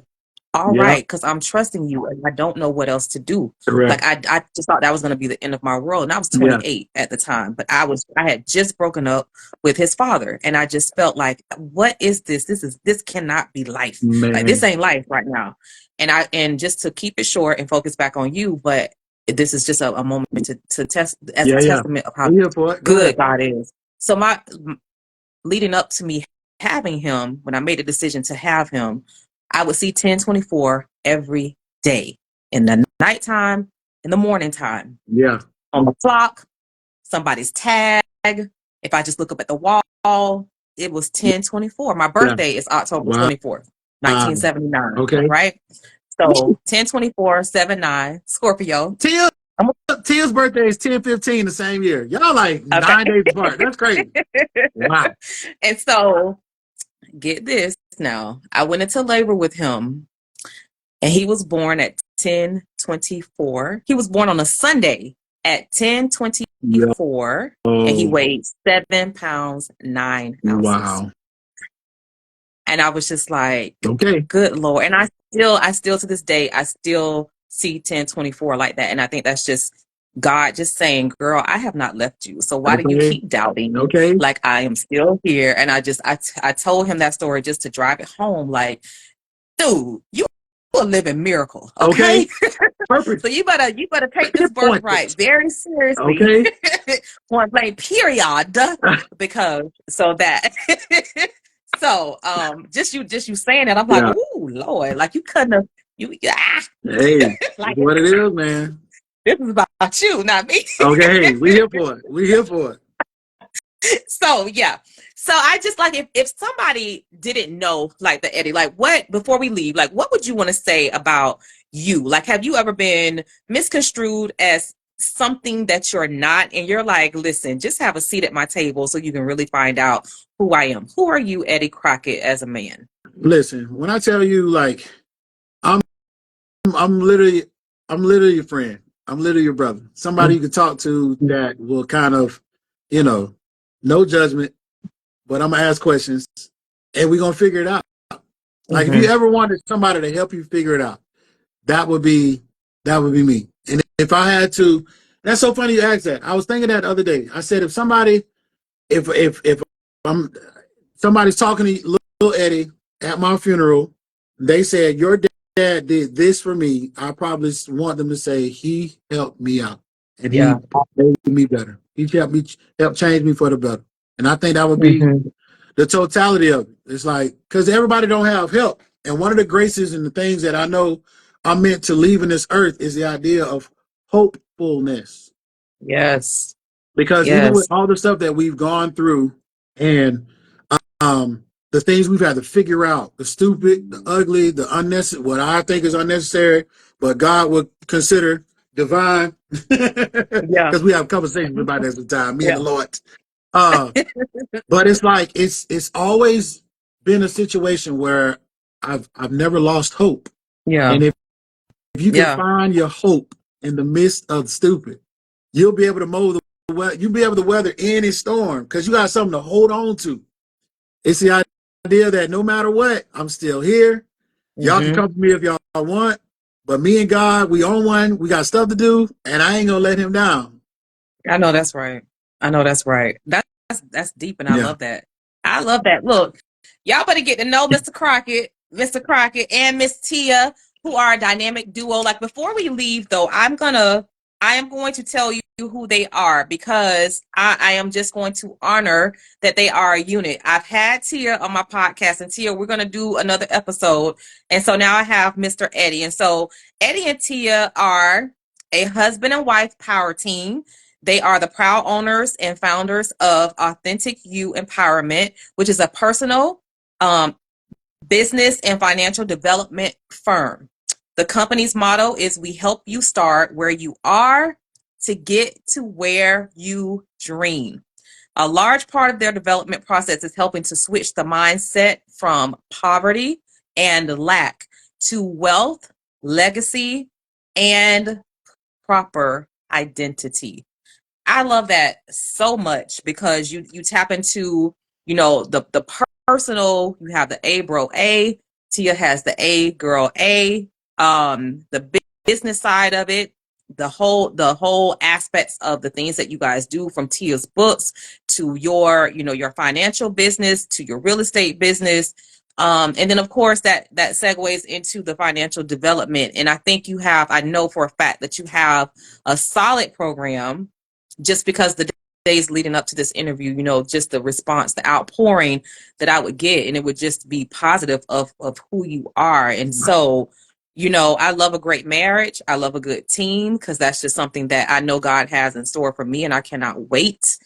all right, because I'm trusting you and I don't know what else to do.
Correct.
Like I just thought that was going to be the end of my world. And I was 28 at the time, but I had just broken up with his father, and I just felt like, what is this? This cannot be life.
Man.
Like, this ain't life right now. And just to keep it short and focus back on you, but this is just a moment to test as a testament of how good God is. So leading up to me having him, when I made a decision to have him, I would see 1024 every day, in the nighttime, in the morning time.
Yeah.
On the clock, somebody's tag. If I just look up at the wall, it was 1024. My birthday is October 24th, 1979.
Okay.
Right? So 1024, 79, Scorpio.
Tia's birthday is 10/15 the same year. Y'all like 9 days apart. That's crazy. Wow.
And so, get this now. I went into labor with him, and he was born at 1024. He was born on a Sunday at 1024, and he weighed 7 pounds 9 ounces.
Wow.
And I was just like,
okay,
good Lord. And I still to this day, I still see 1024 like that. And I think that's just God just saying, girl, I have not left you. So why do you keep doubting?
Okay.
Like, I am still here. And I told him that story just to drive it home. Like, dude, you a living miracle. Okay.
Perfect.
So you better take this birthright very seriously.
Okay.
Point blank, period. Because so just you saying that, I'm like, ooh, Lord, like you couldn't have
Hey,
like,
what it is, man.
This is about you, not me.
Okay, we here for it. We here for it.
So yeah. So I just like, if somebody didn't know, like, the Eddie, like, what, before we leave, like, what would you want to say about you? Like, have you ever been misconstrued as something that you're not, and you're like, listen, just have a seat at my table so you can really find out who I am? Who are you, Eddie Crockett, as a man?
Listen, when I tell you, like, I'm literally your friend. I'm literally your brother. Somebody you can talk to that will kind of, no judgment, but I'm gonna ask questions and we're gonna figure it out. Like, if you ever wanted somebody to help you figure it out, that would be me. And if I had to, that's so funny you asked that. I was thinking that the other day. I said, if somebody's talking to little Eddie at my funeral, they said, your dad did this for me, I probably want them to say, he helped me out and he made me better. He helped change me for the better. And I think that would be the totality of it. It's like, because everybody don't have help. And one of the graces and the things that I know I'm meant to leave in this earth is the idea of hopefulness.
Yes.
Because even with all the stuff that we've gone through, and the things we've had to figure out, the stupid, the ugly, the unnecessary, what I think is unnecessary, but God would consider divine. Because we have conversations about that sometimes, me and the Lord. But it's like, it's always been a situation where I've never lost hope.
Yeah.
And if you can find your hope in the midst of the stupid, you'll be able to mold you be able to weather any storm because you got something to hold on to. It's the idea that no matter what, I'm still here. Y'all can come to me if y'all want, but me and God, we on one. We got stuff to do, and I ain't gonna let him down.
I know that's right. I know that's right. That's deep, and I
Yeah.
love that. I love that. Look, y'all better get to know Mr. Crockett, and Miss Tia, who are a dynamic duo. Like before we leave, though, I am going to tell you who they are because I am just going to honor that they are a unit. I've had Tia on my podcast, and Tia, we're going to do another episode. And so now I have Mr. Eddie. And so Eddie and Tia are a husband and wife power team. They are the proud owners and founders of Authentic You Empowerment, which is a personal business and financial development firm. The company's motto is we help you start where you are to get to where you dream. A large part of their development process is helping to switch the mindset from poverty and lack to wealth, legacy, and proper identity. I love that so much because you tap into, the personal. You have the A bro A, Tia has the A girl A, the business side of it, the whole aspects of the things that you guys do, from Tia's books to your financial business to your real estate business. And then of course that segues into the financial development. And I know for a fact that you have a solid program, just because the days leading up to this interview, just the response, the outpouring that I would get, and it would just be positive of who you are. And so, I love a great marriage. I love a good team because that's just something that I know God has in store for me, and I cannot wait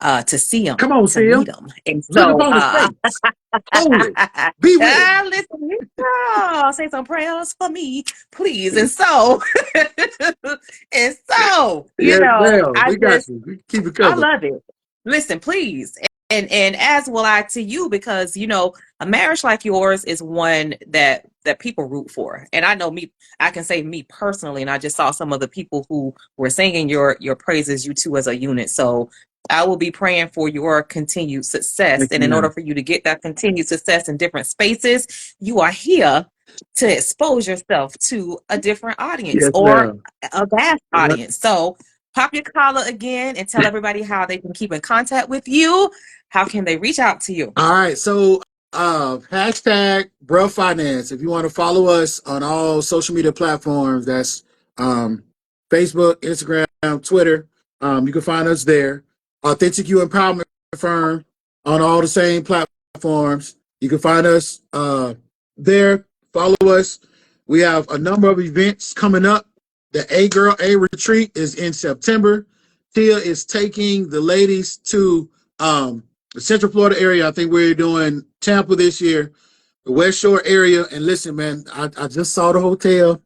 to see him,
Come on,
to
Tia.
meet him. And
Look
so,
upon his face. Hold it. Be with him.
listen, say some prayers for me, please. And so,
Yes, ma'am. We got you. We keep it
I
covered.
love it. Listen, please. And as will I to you, because a marriage like yours is one that people root for. And I know I can say me personally, and I just saw some of the people who were singing your praises, you two as a unit. So I will be praying for your continued success.
Thank
And
you,
in
ma'am.
order for you to get that continued success in different spaces, you are here to expose yourself to a different audience
Yes,
or
ma'am.
a vast audience. So pop your collar again and tell everybody how they can keep in contact with you. How can they reach out to you?
All right. So hashtag Bruh Finance. If you want to follow us on all social media platforms, that's Facebook, Instagram, Twitter. You can find us there. Authentic You Empowerment Firm on all the same platforms. You can find us there. Follow us. We have a number of events coming up. The A Girl A Retreat is in September. Tia is taking the ladies to the Central Florida area. I think we're doing Tampa this year, the West Shore area. And listen, man, I just saw the hotel.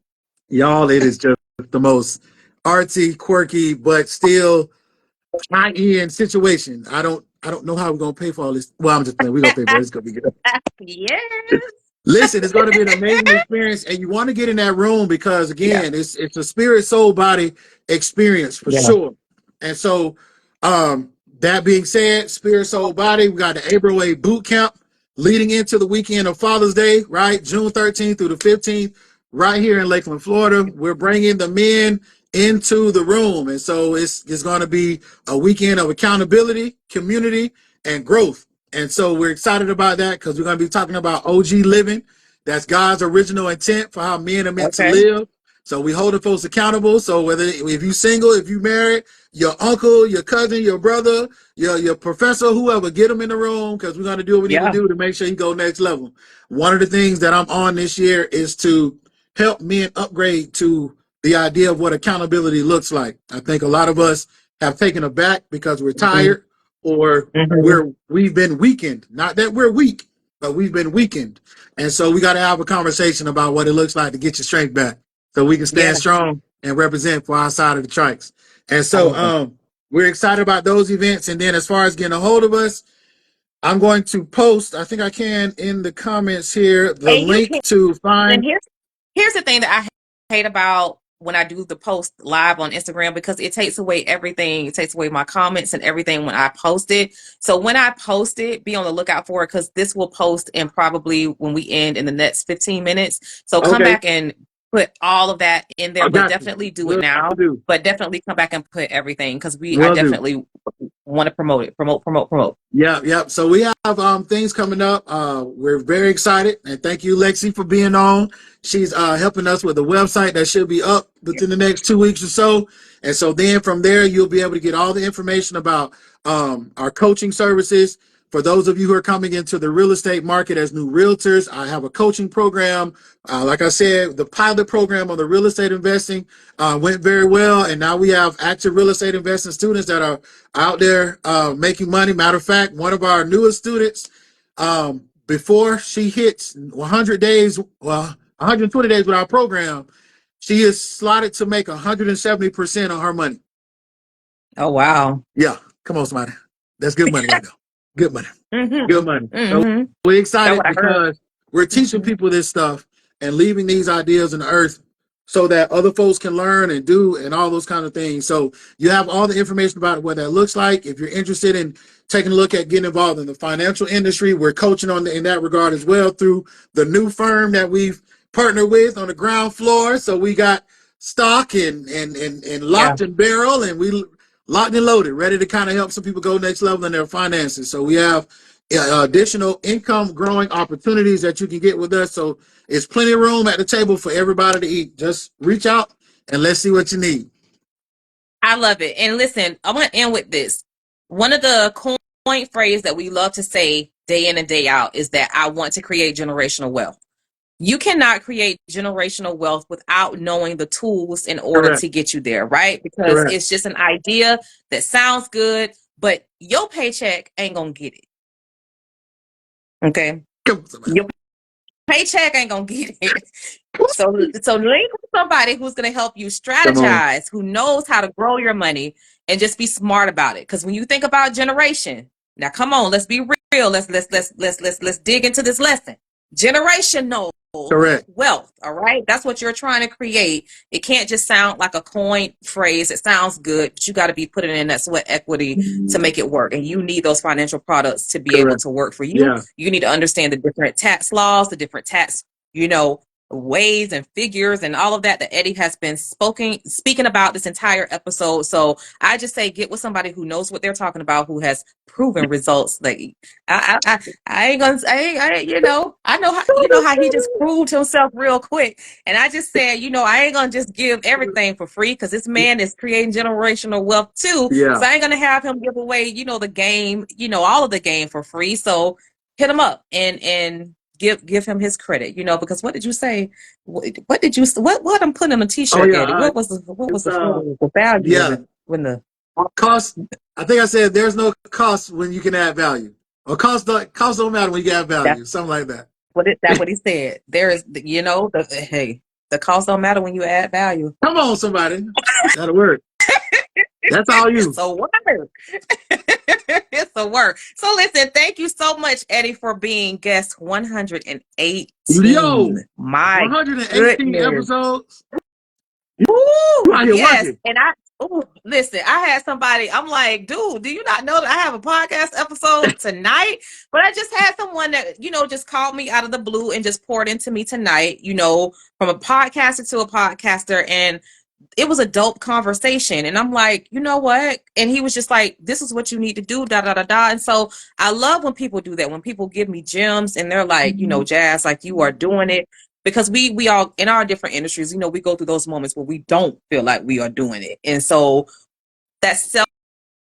Y'all, it is just the most artsy, quirky, but still high-end situation. I don't know how we're gonna pay for all this. Well, I'm just playing. We're gonna pay for it. It's gonna be good.
Yes.
Listen, it's going to be an amazing experience, and you want to get in that room because, again, it's a spirit, soul, body experience for sure. And so, that being said, spirit, soul, body, we got the April A boot camp leading into the weekend of Father's Day, right? June 13th through the 15th, right here in Lakeland, Florida. We're bringing the men into the room, and so it's going to be a weekend of accountability, community, and growth. And so we're excited about that because we're going to be talking about OG living. That's God's original intent for how men are meant to live. So we holding folks accountable. So whether if you're single, if you married, your uncle, your cousin, your brother, your professor, whoever, get them in the room because we're going to do what we need to do to make sure you go next level. One of the things that I'm on this year is to help men upgrade to the idea of what accountability looks like. I think a lot of us have taken aback because we're tired or we've been weakened. Not that we're weak, but we've been weakened. And so we got to have a conversation about what it looks like to get your strength back so we can stand strong and represent for our side of the trikes. And so we're excited about those events. And then as far as getting a hold of us, I'm going to post, I think I can in the comments here, the link to find.
And here's the thing that I hate about when I do the post live on Instagram, because it takes away everything. It takes away my comments and everything when I post it. So when I post it, be on the lookout for it, because this will post in probably when we end in the next 15 minutes. So come
Okay.
back and put all of that in there,
I
but
got you.
definitely do it
Will
now.
do.
But definitely come back and put everything, because I
Will do.
definitely want to promote it. Promote.
Yeah. So we have things coming up. We're very excited, and thank you, Lexi, for being on. She's helping us with a website that should be up within the next 2 weeks or so. And so then from there, you'll be able to get all the information about our coaching services. For those of you who are coming into the real estate market as new realtors, I have a coaching program. Like I said, the pilot program on the real estate investing went very well. And now we have active real estate investing students that are out there making money. Matter of fact, one of our newest students, before she hits 100 days, 120 days with our program, she is slotted to make 170% on her money.
Oh, wow.
Yeah. Come on, somebody. That's good money right now. Good money.
Mm-hmm.
Good money.
Mm-hmm.
So we're excited
That's what I heard.
because we're teaching people this stuff and leaving these ideas in the earth so that other folks can learn and do and all those kind of things. So you have all the information about what that looks like. If you're interested in taking a look at getting involved in the financial industry, we're coaching in that regard as well through the new firm that we've partnered with on the ground floor. So we got stock and locked and barrel, and we locked and loaded, ready to kind of help some people go next level in their finances. So we have additional income growing opportunities that you can get with us. So it's plenty of room at the table for everybody to eat. Just reach out and let's see what you need.
I love it. And listen, I want to end with this. One of the coin phrase that we love to say day in and day out is that I want to create generational wealth. You cannot create generational wealth without knowing the tools in order to get you there, right? Because it's just an idea that sounds good, but your paycheck ain't gonna get it. Okay? Your paycheck ain't gonna get it. So link with somebody who's gonna help you strategize, who knows how to grow your money, and just be smart about it. Because when you think about generation, now come on, let's be real. Let's dig into this lesson. Generational wealth, all right? That's what you're trying to create. It can't just sound like a coin phrase. It sounds good, but you got to be putting in that sweat equity to make it work. And you need those financial products to be able to work for you. You need to understand the different tax laws, the different tax, ways and figures and all of that Eddie has been speaking about this entire episode. So I just say get with somebody who knows what they're talking about, who has proven results. Like I ain't gonna I know how he just proved himself real quick. And I just said, I ain't gonna just give everything for free, because this man is creating generational wealth too. So I ain't gonna have him give away, the game, all of the game for free. So hit him up and give him his credit, because what did you say? What did you what I'm putting on a t-shirt, Eddie? What was the value when the
cost? I think I said there's no cost when you can add value, or cost don't matter when you can add value, something like that.
That's what he said. There is, the cost don't matter when you add value.
Come on, somebody, that'll work. That's all you.
It's a word. It's a word. So listen, thank you so much, Eddie, for being guest 118.
Yo,
my
118
goodness.
episodes.
Woo, yes. And listen, I had somebody, I'm like, dude, do you not know that I have a podcast episode tonight? But I just had someone that, just called me out of the blue and just poured into me tonight, from a podcaster to a podcaster. And it was a dope conversation. And I'm like, you know what? And he was just like, this is what you need to do, da, da, da, da. And so I love when people do that, when people give me gems and they're like, Jazz, like you are doing it. Because we all, in our different industries, we go through those moments where we don't feel like we are doing it. And so that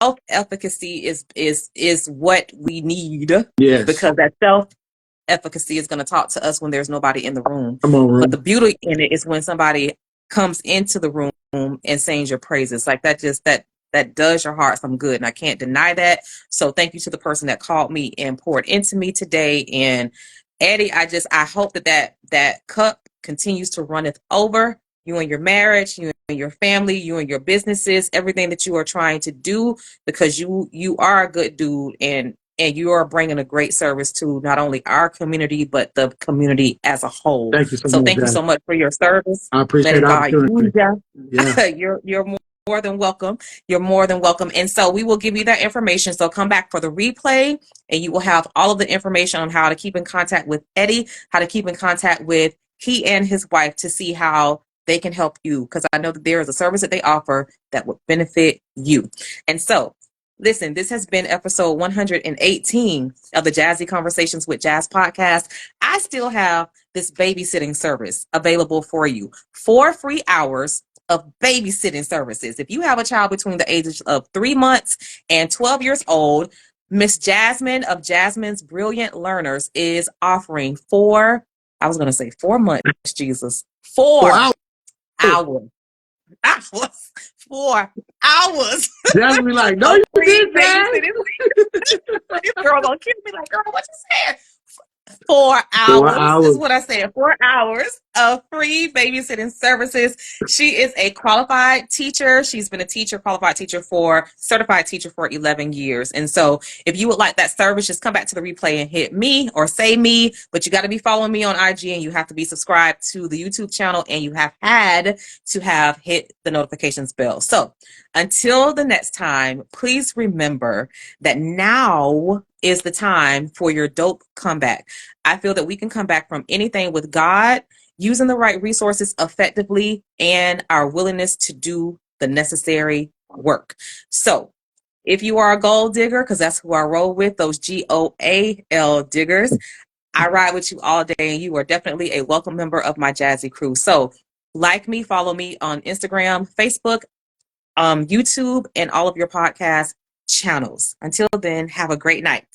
self-efficacy is what we need.
Yes.
Because that self-efficacy is going to talk to us when there's nobody in the room. But the beauty in it is when somebody comes into the room and sings your praises. Like that does your heart some good. And I can't deny that. So thank you to the person that called me and poured into me today. And Eddie, I hope that cup continues to runneth over, you and your marriage, you and your family, you and your businesses, everything that you are trying to do, because you are a good dude and and you are bringing a great service to not only our community, but the community as a whole.
Thank you so
So
much,
thank you
Jazz.
so much for your service.
I appreciate
Letting
the
God use
opportunity.
you.
Yeah.
You're more than welcome. You're more than welcome. And so we will give you that information. So come back for the replay, and you will have all of the information on how to keep in contact with Eddie, how to keep in contact with he and his wife to see how they can help you. Because I know that there is a service that they offer that would benefit you. And so listen, this has been episode 118 of the Jazzy Conversations with Jazz podcast. I still have this babysitting service available for you. 4 free hours of babysitting services. If you have a child between the ages of 3 months and 12 years old, Miss Jasmine of Jasmine's Brilliant Learners is offering 4 months, Jesus. 4
Oh,
hours. 4 hours.
Jazz be like, no,
of
you
free
did that.
babysitting. This girl gonna kill me like, girl, what you said? 4
4
hours is
hours.
what I said. 4 hours of free babysitting services. She is a qualified teacher. She's been a certified teacher for 11 years. And so if you would like that service, just come back to the replay and hit me or say me, but you got to be following me on IG, and you have to be subscribed to the YouTube channel, and you have had to have hit the notifications bell. So until the next time, please remember that now is the time for your dope comeback. I feel that we can come back from anything with God, using the right resources effectively, and our willingness to do the necessary work. So if you are a gold digger, because that's who I roll with, those GOAL diggers, I ride with you all day, and you are definitely a welcome member of my Jazzy crew. So like me, follow me on Instagram, Facebook, YouTube, and all of your podcast channels. Until then, have a great night.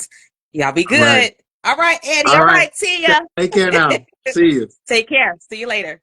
Y'all be good. All right, Eddie. All right, Tia.
Take care now. See you.
Take care. See you later.